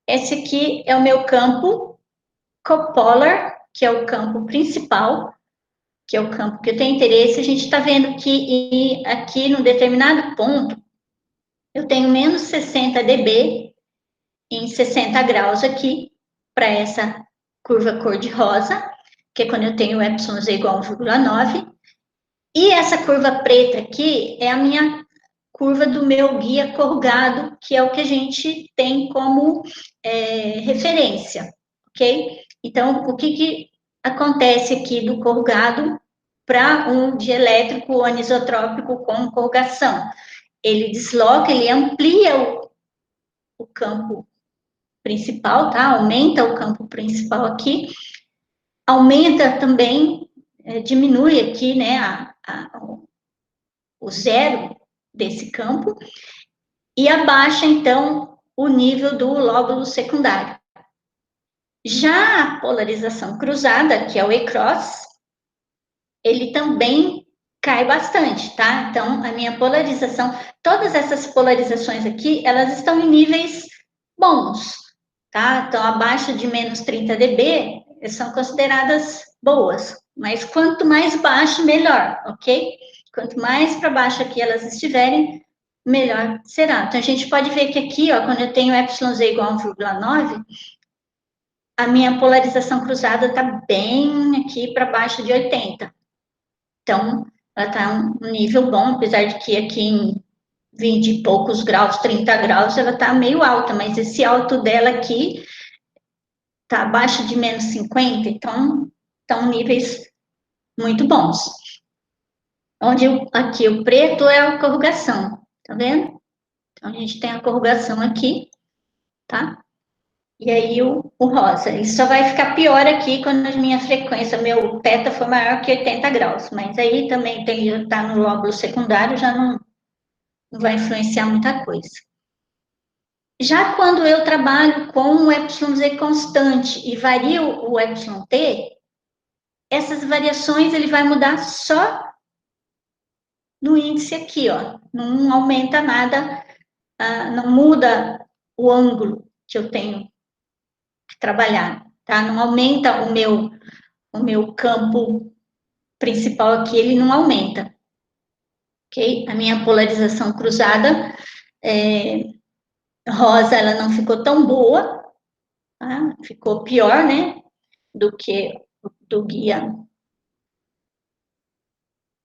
Esse aqui é o meu campo copolar, que é o campo principal, que é o campo que eu tenho interesse. A gente está vendo que aqui, num determinado ponto, eu tenho menos 60 dB em 60 graus aqui, para essa curva cor-de-rosa, que é quando eu tenho εz igual a 1,9. E essa curva preta aqui é a minha curva do meu guia corrugado, que é o que a gente tem como referência, ok? Então, o que acontece aqui do corrugado para um dielétrico anisotrópico com corrugação? Ele desloca, ele amplia o campo principal, tá? Aumenta o campo principal aqui, aumenta também, diminui aqui, né, o zero desse campo, e abaixa, então, o nível do lóbulo secundário. Já a polarização cruzada, que é o E-cross, ele também cai bastante, tá? Então, a minha polarização, todas essas polarizações aqui, elas estão em níveis bons, tá? Então, abaixo de menos 30 dB, são consideradas boas, mas quanto mais baixo, melhor, ok? Quanto mais para baixo aqui elas estiverem, melhor será. Então, a gente pode ver que aqui, ó, quando eu tenho εz igual a 1,9, a minha polarização cruzada está bem aqui para baixo de 80. Então, ela está um nível bom, apesar de que aqui em 20 e poucos graus, 30 graus, ela está meio alta, mas esse alto dela aqui está abaixo de menos 50, então estão níveis muito bons. Onde aqui o preto é a corrugação, tá vendo? Então, a gente tem a corrugação aqui, tá? E aí o rosa. Ele só vai ficar pior aqui quando a minha frequência, meu θ for maior que 80 graus. Mas aí também tá no lóbulo secundário, já não vai influenciar muita coisa. Já quando eu trabalho com o εz constante e vario o εt, essas variações ele vai mudar só no índice aqui, ó. Não aumenta nada, não muda o ângulo que eu tenho que trabalhar, tá? Não aumenta o meu campo principal aqui, ele não aumenta, ok? A minha polarização cruzada rosa, ela não ficou tão boa, tá? Ficou pior, né? Do que do guia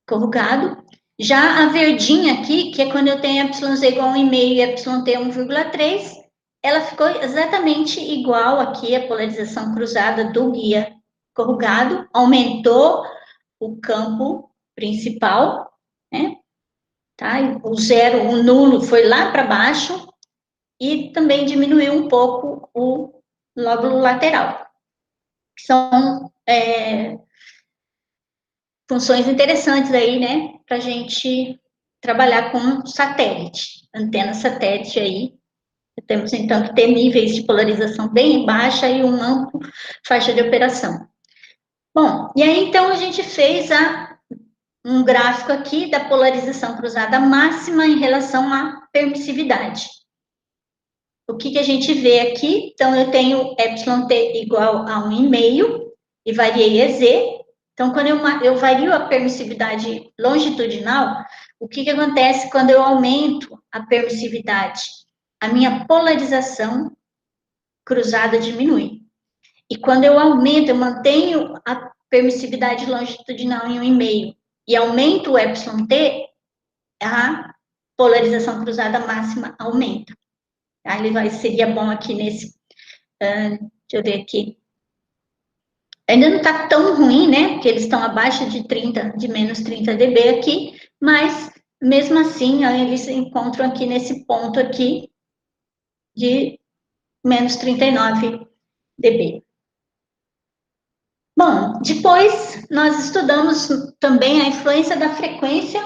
corrugado. Já a verdinha aqui, que é quando eu tenho εz igual a 1,5 e εt 1,3, ela ficou exatamente igual aqui a polarização cruzada do guia corrugado, aumentou o campo principal, né? Tá? O zero, o nulo, foi lá para baixo e também diminuiu um pouco o lóbulo lateral. São funções interessantes aí, né, para a gente trabalhar com satélite, antena satélite aí. Temos, então, que ter níveis de polarização bem baixa e um amplo faixa de operação. Bom, e aí, então, a gente fez um gráfico aqui da polarização cruzada máxima em relação à permissividade. O que a gente vê aqui? Então, eu tenho εt igual a 1,5 e variei EZ. Então, quando eu vario a permissividade longitudinal, o que acontece quando eu aumento a permissividade? A minha polarização cruzada diminui. E quando eu aumento, eu mantenho a permissividade longitudinal em 1,5 e aumento o εt, a polarização cruzada máxima aumenta. Aí seria bom aqui nesse... deixa eu ver aqui. Ainda não está tão ruim, né? Porque eles estão abaixo de 30, de menos 30 dB aqui, mas mesmo assim, eles encontram aqui nesse ponto aqui de menos 39 dB. Bom, depois nós estudamos também a influência da frequência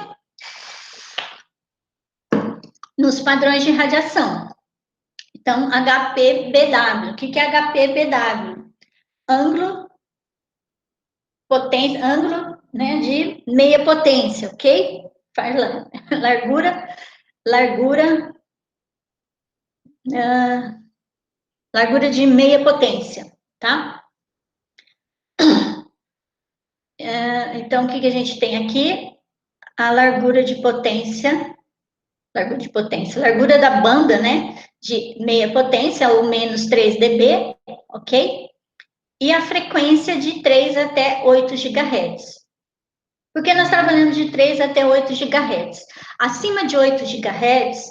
nos padrões de radiação. Então, HPBW. O que é HPBW? Ângulo, potência, ângulo, né, de meia potência, ok? Largura de meia potência, tá? Então, o que a gente tem aqui? A largura de potência, largura da banda, né, de meia potência, ou menos 3 dB, ok? E a frequência de 3 até 8 GHz. Por que nós trabalhamos de 3 até 8 GHz? Acima de 8 GHz,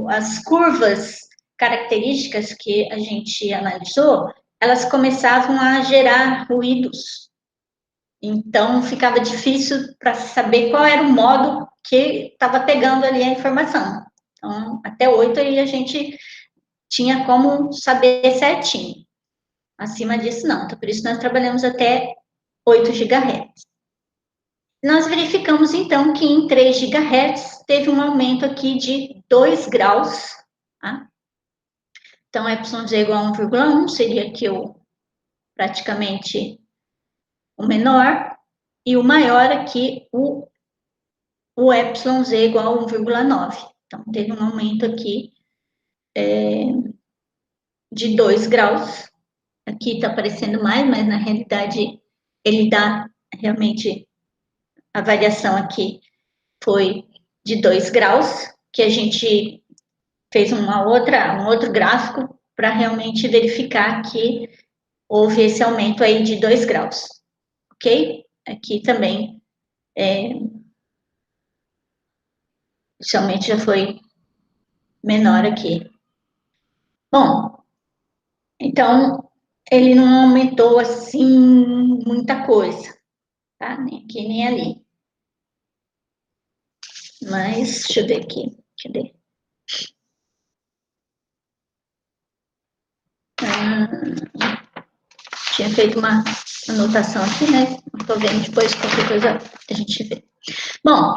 as curvas características que a gente analisou, elas começavam a gerar ruídos. Então, ficava difícil para saber qual era o modo que estava pegando ali a informação. Então, até 8 aí a gente tinha como saber certinho. Acima disso, não. Então, por isso nós trabalhamos até 8 GHz. Nós verificamos, então, que em 3 GHz teve um aumento aqui de 2 graus. Tá? Então, εz igual a 1,1 seria aqui praticamente o menor, e o maior aqui, o εz igual a 1,9. Então, teve um aumento aqui de 2 graus. Aqui está aparecendo mais, mas na realidade ele dá realmente, a variação aqui foi de 2 graus, que a gente fez um outro gráfico para realmente verificar que houve esse aumento aí de 2 graus, ok? Aqui também, inicialmente já foi menor aqui. Bom, então, ele não aumentou, assim, muita coisa, tá? Nem aqui, nem ali. Mas, deixa eu ver aqui, cadê? Tinha feito uma anotação aqui, né? Estou vendo depois, qualquer coisa a gente vê. Bom,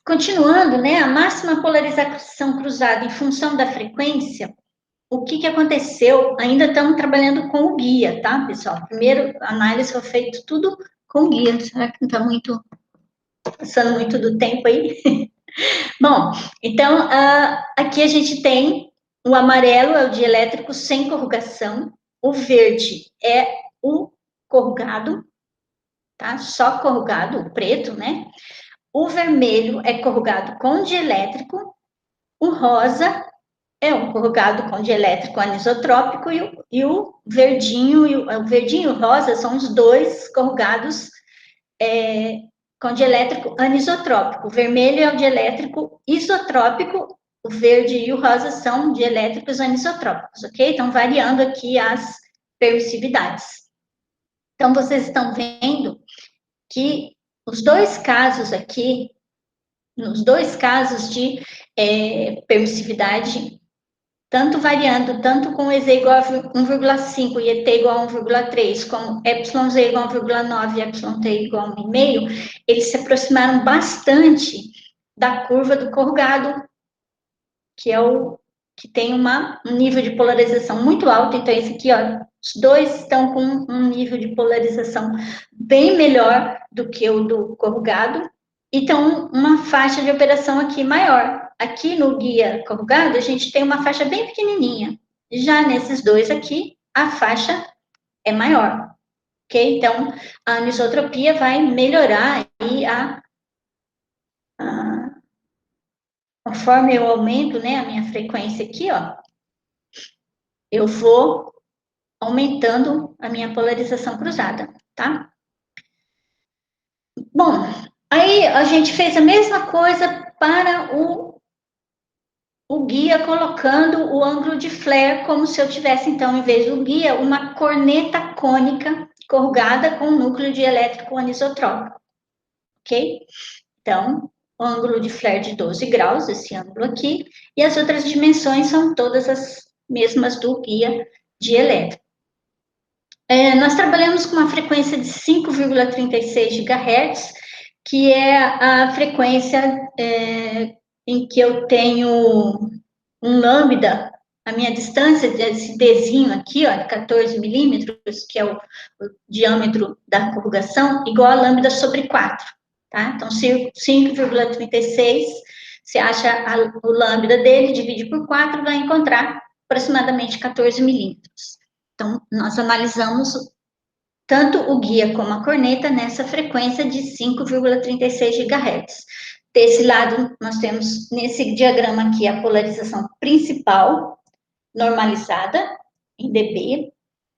continuando, né? A máxima polarização cruzada em função da frequência, o que aconteceu? Ainda estamos trabalhando com o guia, tá, pessoal? Primeiro, a análise foi feita tudo com o guia. Será que não está passando muito do tempo aí? Bom, então, aqui a gente tem o amarelo, é o dielétrico sem corrugação, o verde é o corrugado, tá? Só corrugado, o preto, né? O vermelho é corrugado com dielétrico, o rosa é um corrugado com dielétrico anisotrópico e o verdinho e o rosa são os dois corrugados com dielétrico anisotrópico. O vermelho é o dielétrico isotrópico, o verde e o rosa são dielétricos anisotrópicos, ok? Então, variando aqui as permissividades. Então, vocês estão vendo que os dois casos aqui, nos dois casos de permissividade, tanto variando, tanto com EZ igual a 1,5 e ET igual a 1,3, como εz igual a 1,9 e εt igual a 1,5, eles se aproximaram bastante da curva do corrugado, que é o que tem um nível de polarização muito alto. Então, esse aqui, ó, os dois estão com um nível de polarização bem melhor do que o do corrugado, e então uma faixa de operação aqui maior. Aqui no guia corrugado, a gente tem uma faixa bem pequenininha. Já nesses dois aqui, a faixa é maior, ok? Então, a anisotropia vai melhorar aí conforme eu aumento, né, a minha frequência aqui, ó, eu vou aumentando a minha polarização cruzada, tá? Bom, aí a gente fez a mesma coisa para o guia, colocando o ângulo de flare como se eu tivesse, então, em vez do guia, uma corneta cônica corrugada com núcleo dielétrico anisotrópico, ok? Então, o ângulo de flare de 12 graus, esse ângulo aqui, e as outras dimensões são todas as mesmas do guia dielétrico. Nós trabalhamos com uma frequência de 5,36 GHz, que é a frequência em que eu tenho um lambda, a minha distância desse Dzinho aqui, ó, de 14 milímetros, que é o diâmetro da corrugação, igual a lambda sobre 4, tá? Então, 5,36, você acha o lambda dele, divide por 4, vai encontrar aproximadamente 14 milímetros. Então, nós analisamos tanto o guia como a corneta nessa frequência de 5,36 GHz. Desse lado, nós temos, nesse diagrama aqui, a polarização principal, normalizada, em dB,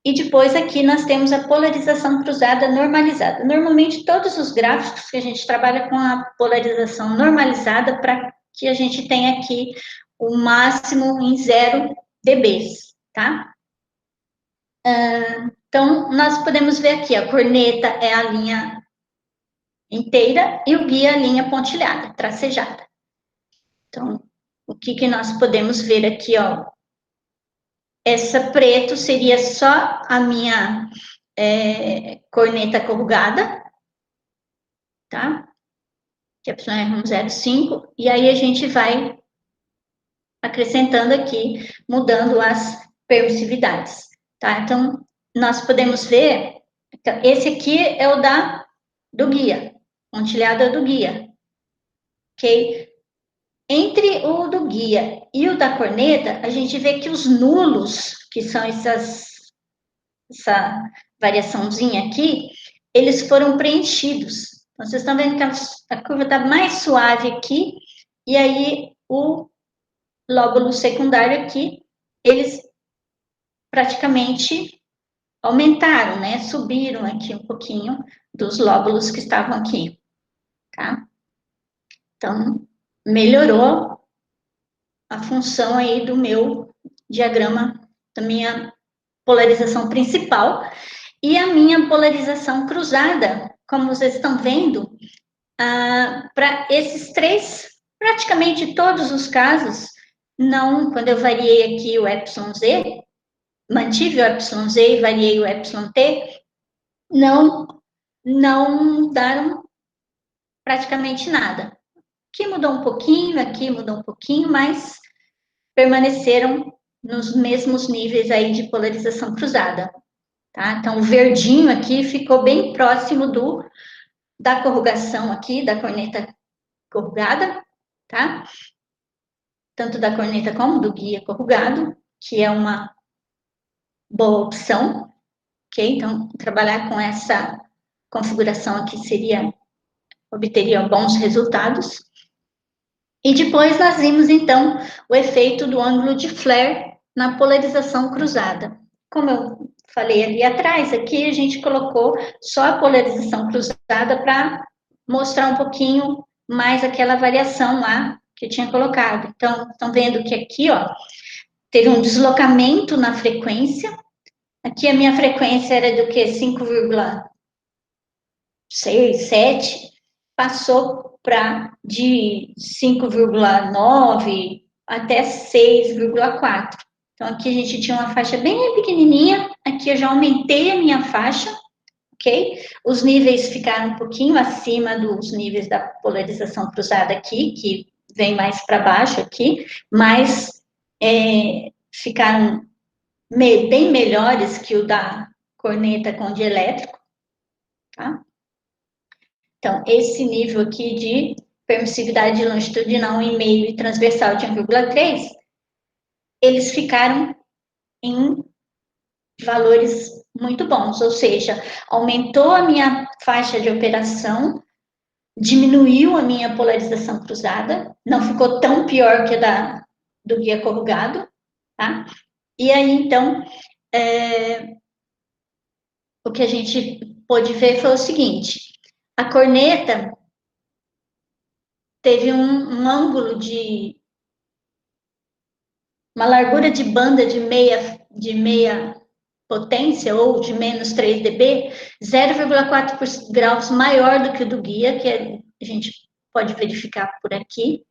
e depois aqui nós temos a polarização cruzada normalizada. Normalmente, todos os gráficos que a gente trabalha com a polarização normalizada para que a gente tenha aqui o máximo em 0 dB, tá? Então, nós podemos ver aqui, a corneta é a linha inteira e o guia a linha pontilhada, tracejada. Então, o que nós podemos ver aqui, ó? Essa preto seria só a minha corneta corrugada, tá? Que é Y105, e aí a gente vai acrescentando aqui, mudando as permissividades, tá? Então, nós podemos ver, então, esse aqui é o do guia, pontilhado é do guia, ok? Entre o do guia e o da corneta, a gente vê que os nulos, que são essa variaçãozinha aqui, eles foram preenchidos. Então, vocês estão vendo que a curva está mais suave aqui, e aí o lóbulo secundário aqui, eles praticamente aumentaram, né? Subiram aqui um pouquinho dos lóbulos que estavam aqui, tá? Então, melhorou a função aí do meu diagrama, da minha polarização principal, e a minha polarização cruzada, como vocês estão vendo, para esses três, praticamente todos os casos, não, quando eu variei aqui o εz, mantive o εz e variei o εt, não mudaram praticamente nada. Aqui mudou um pouquinho, aqui mudou um pouquinho, mas permaneceram nos mesmos níveis aí de polarização cruzada, tá? Então, o verdinho aqui ficou bem próximo da corrugação aqui, da corneta corrugada, tá? Tanto da corneta como do guia corrugado, que é uma boa opção, ok? Então, trabalhar com essa configuração aqui obteria bons resultados. E depois nós vimos, então, o efeito do ângulo de flare na polarização cruzada. Como eu falei ali atrás, aqui a gente colocou só a polarização cruzada para mostrar um pouquinho mais aquela variação lá que eu tinha colocado. Então, estão vendo que aqui, ó, teve um deslocamento na frequência. Aqui a minha frequência era do que? 5,6, 7, passou de 5,9 até 6,4. Então, aqui a gente tinha uma faixa bem pequenininha, aqui eu já aumentei a minha faixa, ok? Os níveis ficaram um pouquinho acima dos níveis da polarização cruzada aqui, que vem mais para baixo aqui, mas ficaram bem melhores que o da corneta com dielétrico, tá? Então, esse nível aqui de permissividade longitudinal 1,5 e transversal de 1,3, eles ficaram em valores muito bons, ou seja, aumentou a minha faixa de operação, diminuiu a minha polarização cruzada, não ficou tão pior que a do guia corrugado, tá? E aí, então, o que a gente pôde ver foi o seguinte, a corneta teve um ângulo uma largura de banda de meia potência, ou de menos 3 dB, 0,4 graus maior do que o do guia, que a gente pode verificar por aqui.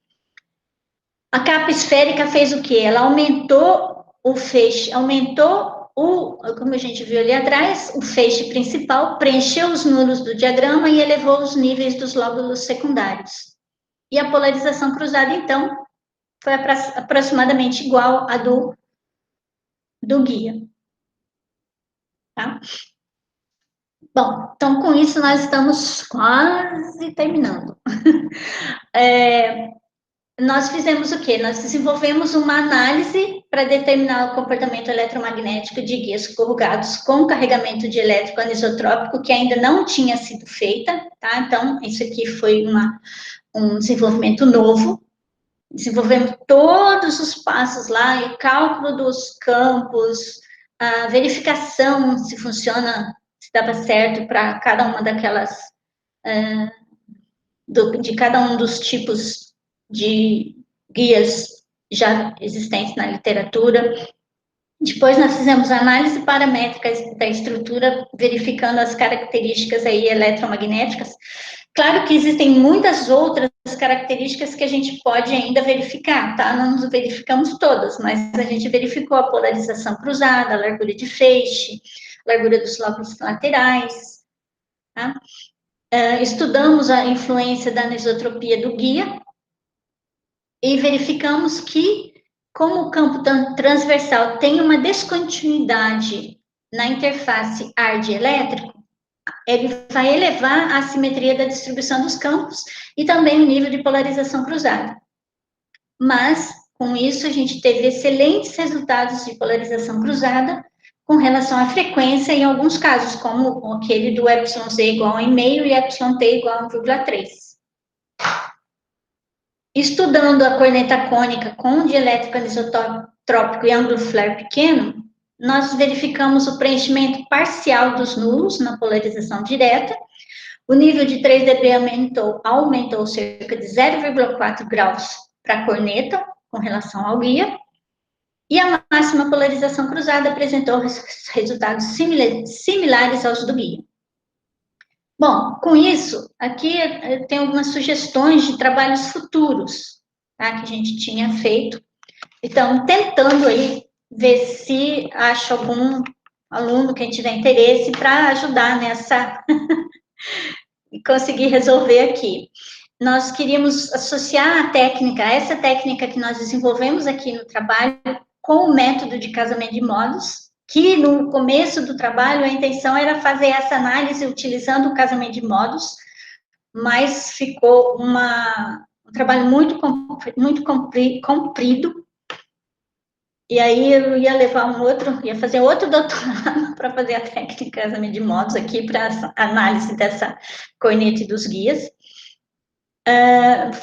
A capa esférica fez o quê? Ela aumentou o feixe, como a gente viu ali atrás, o feixe principal, preencheu os nulos do diagrama e elevou os níveis dos lóbulos secundários. E a polarização cruzada, então, foi aproximadamente igual à do guia. Tá? Bom, então, com isso, nós estamos quase terminando. Nós fizemos o quê? Nós desenvolvemos uma análise para determinar o comportamento eletromagnético de guias corrugados com carregamento de elétrico anisotrópico, que ainda não tinha sido feita, tá? Então, isso aqui foi um desenvolvimento novo. Desenvolvemos todos os passos lá, o cálculo dos campos, a verificação se funciona, se estava certo para cada uma daquelas, de cada um dos tipos de guias já existentes na literatura. Depois nós fizemos análise paramétrica da estrutura, verificando as características aí eletromagnéticas. Claro que existem muitas outras características que a gente pode ainda verificar, tá? Não verificamos todas, mas a gente verificou a polarização cruzada, a largura de feixe, a largura dos lóbulos laterais, tá? Estudamos a influência da anisotropia do guia e verificamos que, como o campo transversal tem uma descontinuidade na interface ar de elétrico, ele vai elevar a assimetria da distribuição dos campos e também o nível de polarização cruzada. Mas, com isso, a gente teve excelentes resultados de polarização cruzada com relação à frequência em alguns casos, como aquele do εz igual a 1,5 e εt igual a 1,3. Estudando a corneta cônica com dielétrico anisotrópico e ângulo flare pequeno, nós verificamos o preenchimento parcial dos nulos na polarização direta, o nível de 3 dB aumentou cerca de 0,4 graus para a corneta, com relação ao guia, e a máxima polarização cruzada apresentou resultados similares aos do guia. Bom, com isso, aqui eu tenho algumas sugestões de trabalhos futuros, tá, que a gente tinha feito. Então, tentando aí ver se acho algum aluno que tiver interesse para ajudar nessa e conseguir resolver aqui. Nós queríamos associar essa técnica que nós desenvolvemos aqui no trabalho com o método de casamento de modos, que no começo do trabalho a intenção era fazer essa análise utilizando o casamento de modos, mas ficou um trabalho muito comprido, e aí eu ia ia fazer outro doutorado para fazer a técnica de casamento de modos aqui, para análise dessa corneta e dos guias.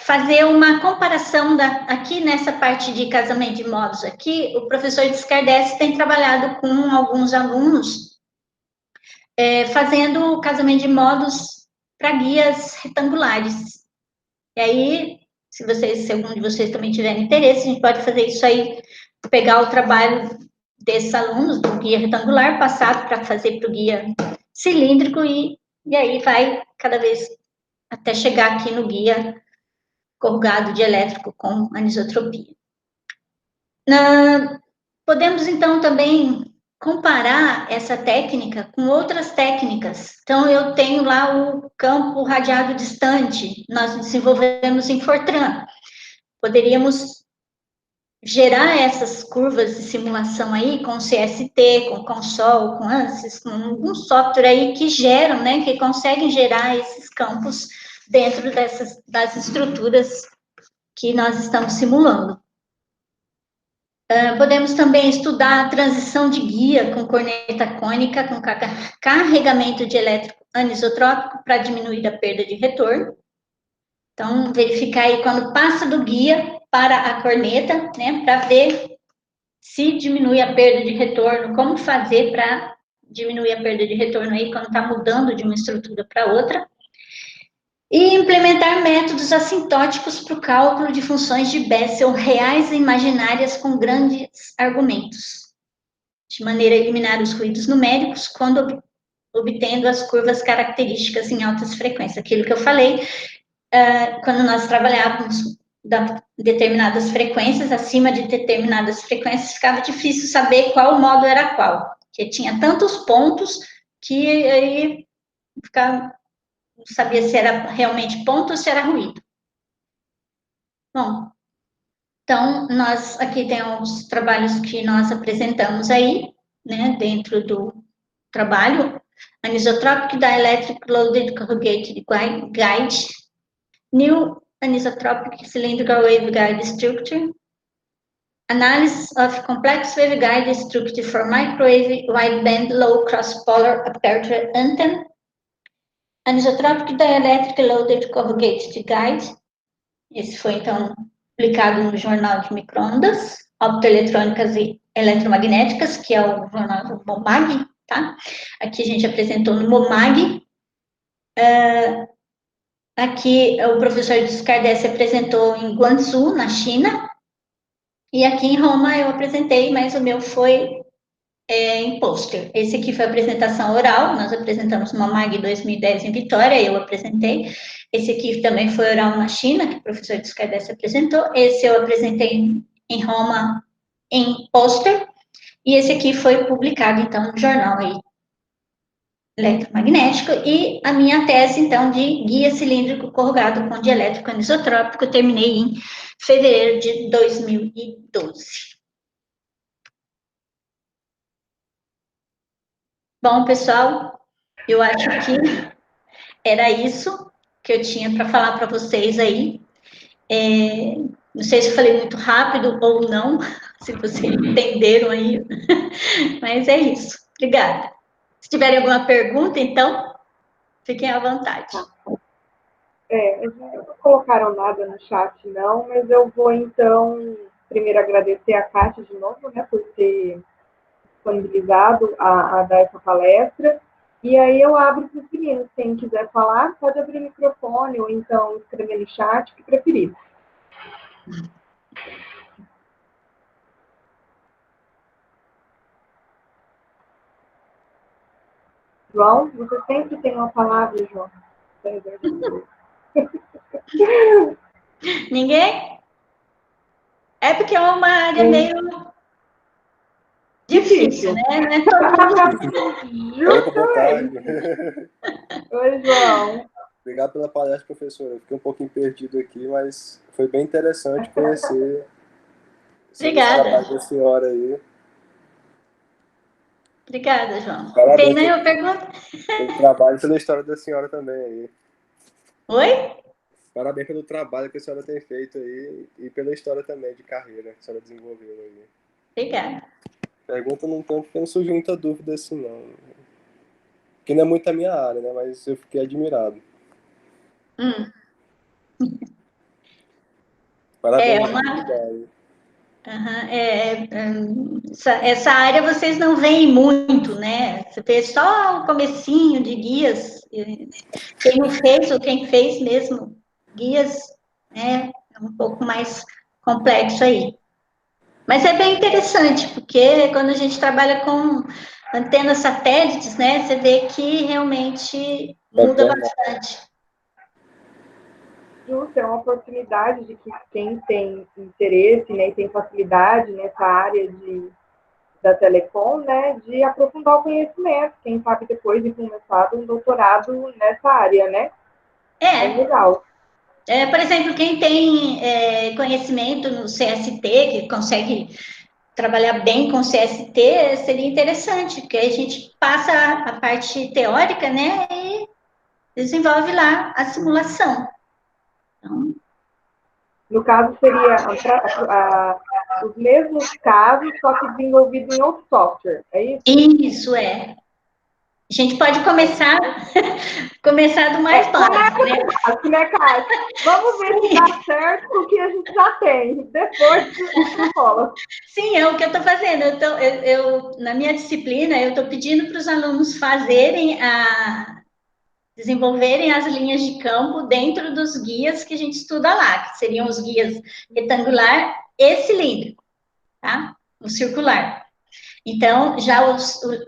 Fazer uma comparação aqui nessa parte de casamento de modos aqui, o professor Descartes tem trabalhado com alguns alunos fazendo o casamento de modos para guias retangulares. E aí, se algum de vocês também tiver interesse, a gente pode fazer isso aí, pegar o trabalho desses alunos do guia retangular, passar para fazer para o guia cilíndrico e aí vai cada vez até chegar aqui no guia corrugado dielétrico com anisotropia. Podemos, então, também comparar essa técnica com outras técnicas. Então, eu tenho lá o campo radiado distante, nós desenvolvemos em Fortran. Poderíamos gerar essas curvas de simulação aí com CST, com Consol, com ANSYS, com algum software aí que geram, né, que conseguem gerar esses campos dentro das estruturas que nós estamos simulando. Podemos também estudar a transição de guia com corneta cônica, com carregamento de elétrico anisotrópico para diminuir a perda de retorno. Então, verificar aí quando passa do guia para a corneta, né, para ver se diminui a perda de retorno, como fazer para diminuir a perda de retorno aí quando está mudando de uma estrutura para outra. E implementar métodos assintóticos para o cálculo de funções de Bessel reais e imaginárias com grandes argumentos, de maneira a eliminar os ruídos numéricos quando obtendo as curvas características em altas frequências. Aquilo que eu falei, quando nós trabalhávamos determinadas frequências, acima de determinadas frequências, ficava difícil saber qual modo era qual, porque tinha tantos pontos que aí ficava, não sabia se era realmente ponto ou se era ruído. Bom, então, nós aqui temos trabalhos que nós apresentamos aí, né, dentro do trabalho, Anisotropic Dielectric Loaded Corrugated Guide, New Anisotropic Cylindrical Waveguide Structure, Analysis of Complex Waveguide Structure for Microwave Wideband Low Cross Polar Aperture Antenna, Anisotropic Dielectric Loaded Corrugated Guide, esse foi, então, publicado no Jornal de Microondas, Optoeletrônicas e Eletromagnéticas, que é o jornal do MOMAG, tá? Aqui a gente apresentou no MOMAG. Aqui o professor Descardesse apresentou em Guangzhou, na China. E aqui em Roma eu apresentei, mas o meu foi em pôster. Esse aqui foi a apresentação oral, nós apresentamos no MOMAG 2010 em Vitória, eu apresentei. Esse aqui também foi oral na China, que o professor Descardesse apresentou. Esse eu apresentei em Roma em pôster. E esse aqui foi publicado, então, no jornal aí, eletromagnético. E a minha tese, então, de guia cilíndrico corrugado com dielétrico anisotrópico, eu terminei em fevereiro de 2012. Bom, pessoal, eu acho que era isso que eu tinha para falar para vocês aí. Não sei se eu falei muito rápido ou não, se vocês entenderam aí, mas é isso. Obrigada. Se tiverem alguma pergunta, então, fiquem à vontade. Eles não colocaram nada no chat, não, mas eu vou, então, primeiro agradecer a Kátia de novo, né, por ter disponibilizado a dar essa palestra. E aí eu abro para os meninos. Quem quiser falar, pode abrir o microfone ou então escrever no chat, o que preferir. João, você sempre tem uma palavra, João. Ninguém? É porque é uma área meio difícil, né? Não é todo mundo. Oi, João. Obrigado pela palestra, professora. Eu fiquei um pouquinho perdido aqui, mas foi bem interessante conhecer o trabalho da senhora aí. Obrigada, João. Parabéns. Tem nenhuma pergunta? Pelo trabalho e pela história da senhora também aí. Oi? Parabéns pelo trabalho que a senhora tem feito aí e pela história também de carreira que a senhora desenvolveu aí. Obrigada. Pergunta não tem, porque não surgiu muita dúvida assim, não. Porque não é muito a minha área, né? Mas eu fiquei admirado. Parabéns. Essa área vocês não veem muito, né? Você vê só o comecinho de guias. Quem não fez ou quem fez mesmo guias, né? É um pouco mais complexo aí. Mas é bem interessante, porque quando a gente trabalha com antenas satélites, né? Você vê que realmente muda bastante. Justo, é uma oportunidade de que quem tem interesse, né, e tem facilidade nessa área da telecom, né, de aprofundar o conhecimento, quem sabe depois de começar um doutorado nessa área, né? É legal. Por exemplo, quem tem conhecimento no CST, que consegue trabalhar bem com CST, seria interessante, porque aí a gente passa a parte teórica, né, e desenvolve lá a simulação. Então, no caso, seria os mesmos casos, só que desenvolvido em outro software, é isso? Isso, é. gente pode começar do mais básico, né? Fácil, né, Kátia? Vamos ver se dá certo com o que a gente já tem. Depois rola. Sim, é o que eu estou fazendo. Na minha disciplina, eu estou pedindo para os alunos desenvolverem as linhas de campo dentro dos guias que a gente estuda lá, que seriam os guias retangular e cilíndrico, tá? O circular. Então, já o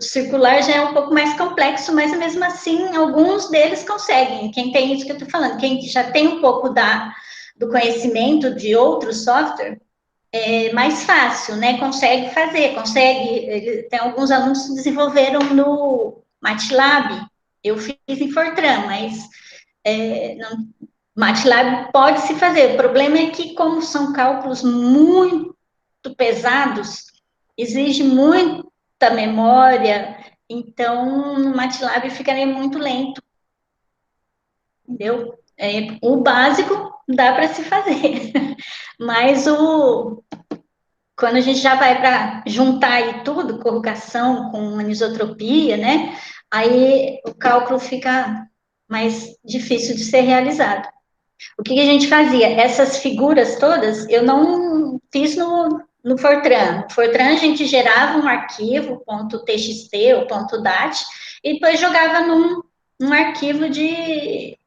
circular já é um pouco mais complexo, mas mesmo assim, alguns deles conseguem. Quem tem isso que eu estou falando, quem já tem um pouco do conhecimento de outro software, é mais fácil, né? Consegue fazer, tem alguns alunos que desenvolveram no MATLAB. Eu fiz em Fortran, mas MATLAB pode se fazer. O problema é que, como são cálculos muito pesados, exige muita memória, então no MATLAB ficaria muito lento, entendeu? O básico dá para se fazer, mas quando a gente já vai para juntar aí tudo, corrugação com anisotropia, né? Aí o cálculo fica mais difícil de ser realizado. O que a gente fazia? Essas figuras todas, eu não fiz no Fortran. No Fortran, a gente gerava um arquivo, .txt ou .dat, e depois jogava num arquivo de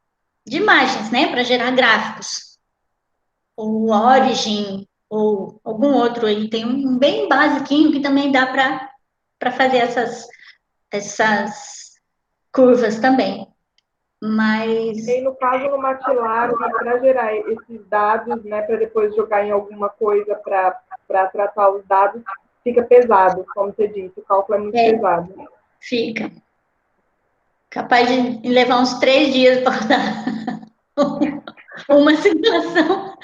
imagens, né, para gerar gráficos. O Origin, ou algum outro aí, tem um bem basiquinho que também dá para fazer essas curvas também. Mas... E no caso, no MATLAB, para gerar esses dados, né, para depois jogar em alguma coisa para tratar os dados, fica pesado, como você disse, o cálculo é muito pesado. Fica. Capaz de levar uns 3 dias para dar uma simulação.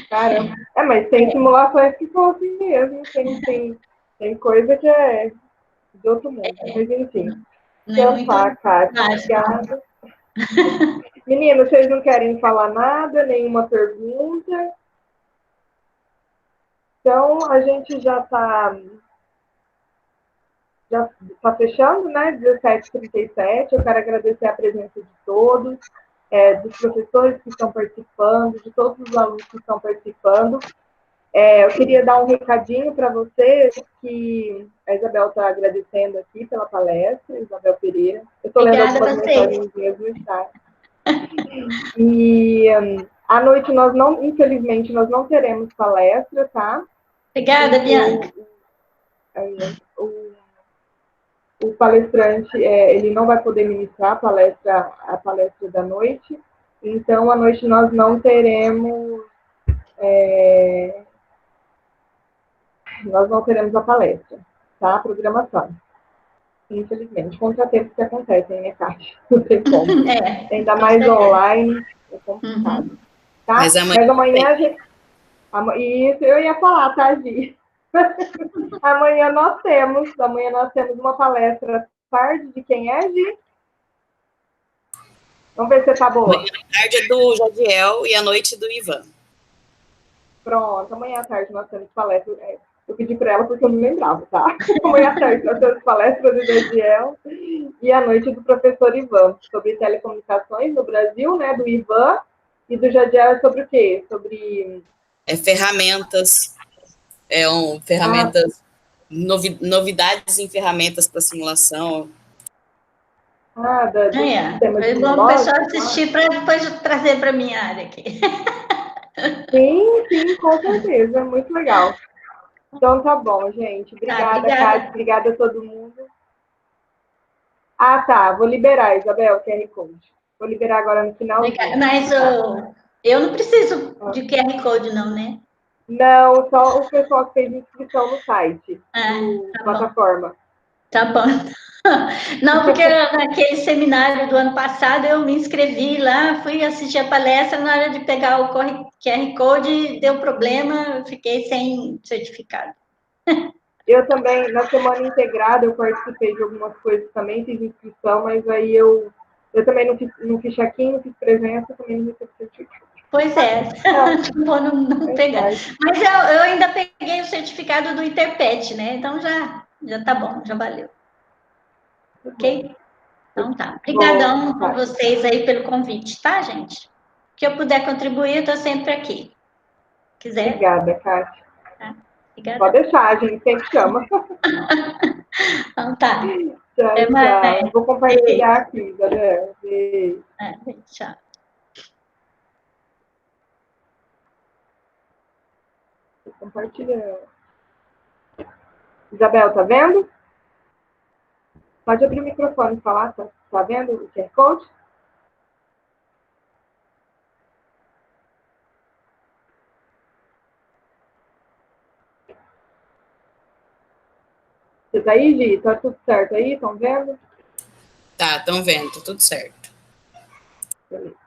Caramba. mas tem simulações que são assim mesmo, tem coisa que é de outro mundo, mas enfim. Então tá, Kátia, obrigada. Meninos, vocês não querem falar nada, nenhuma pergunta? Então, a gente já está fechando, né? 17h37. Eu quero agradecer a presença de todos, dos professores que estão participando, de todos os alunos que estão participando. Eu queria dar um recadinho para vocês, que a Isabel está agradecendo aqui pela palestra, Isabel Pereira. Eu estou lendo algumas mensagenzinhas no chat. E à noite, infelizmente, nós não teremos palestra, tá? Obrigada, Bianca. O palestrante, ele não vai poder ministrar a palestra da noite, então, à noite nós não teremos a palestra, tá? A programação. Infelizmente, contratempos que acontecem, né, Kátia? Não tem como. Ainda mais online, é complicado. Tá? Mas amanhã a gente... Isso, eu ia falar, tá, Gi? Amanhã nós temos uma palestra tarde de quem é, Gi? Vamos ver se tá boa. Amanhã à tarde é do Jadiel e à noite do Ivan. Pronto, amanhã à tarde nós temos palestra. Eu pedi para ela porque eu não lembrava, tá? Amanhã à tarde nós temos palestra do Jadiel e à noite do professor Ivan, sobre telecomunicações no Brasil, né? Do Ivan, e do Jadiel é sobre o quê? Sobre... ferramentas, novidades em ferramentas para simulação. Foi bom o pessoal assistir para depois trazer para a minha área aqui. Sim, com certeza, muito legal. Então tá bom, gente. Obrigada, Kátia, obrigada a todo mundo. Tá, vou liberar, Isabel, o QR Code. Vou liberar agora no final. Mas eu não preciso de QR Code, não, né? Não, só o pessoal que fez inscrição no site, na plataforma. Tá bom. Não, porque naquele seminário do ano passado eu me inscrevi lá, fui assistir a palestra, na hora de pegar o QR Code, deu problema, eu fiquei sem certificado. Eu também, na semana integrada, eu participei de algumas coisas também, fiz inscrição, mas aí eu também não fiz check-in, não fiz presença, também não recebi certificado. Pois é, vou não pegar. Mas eu ainda peguei o certificado do Interpet, né? Então já tá bom, já valeu. Ok? Então tá. Obrigadão por vocês aí pelo convite, tá, gente? Que eu puder contribuir, eu estou sempre aqui. Quiser. Obrigada, Kátia. Tá? Obrigada. Pode deixar, a gente sempre chama. Então tá. Tchau, Até mais. tchau. Vou compartilhar aqui, Isabel. Beijo. Tchau. Tô compartilhando. Isabel, tá vendo? Pode abrir o microfone e falar, tá vendo o QR Code? Você tá aí, Gi? Tá tudo certo aí? Estão vendo? Tá, estão vendo, tá tudo certo. Beleza.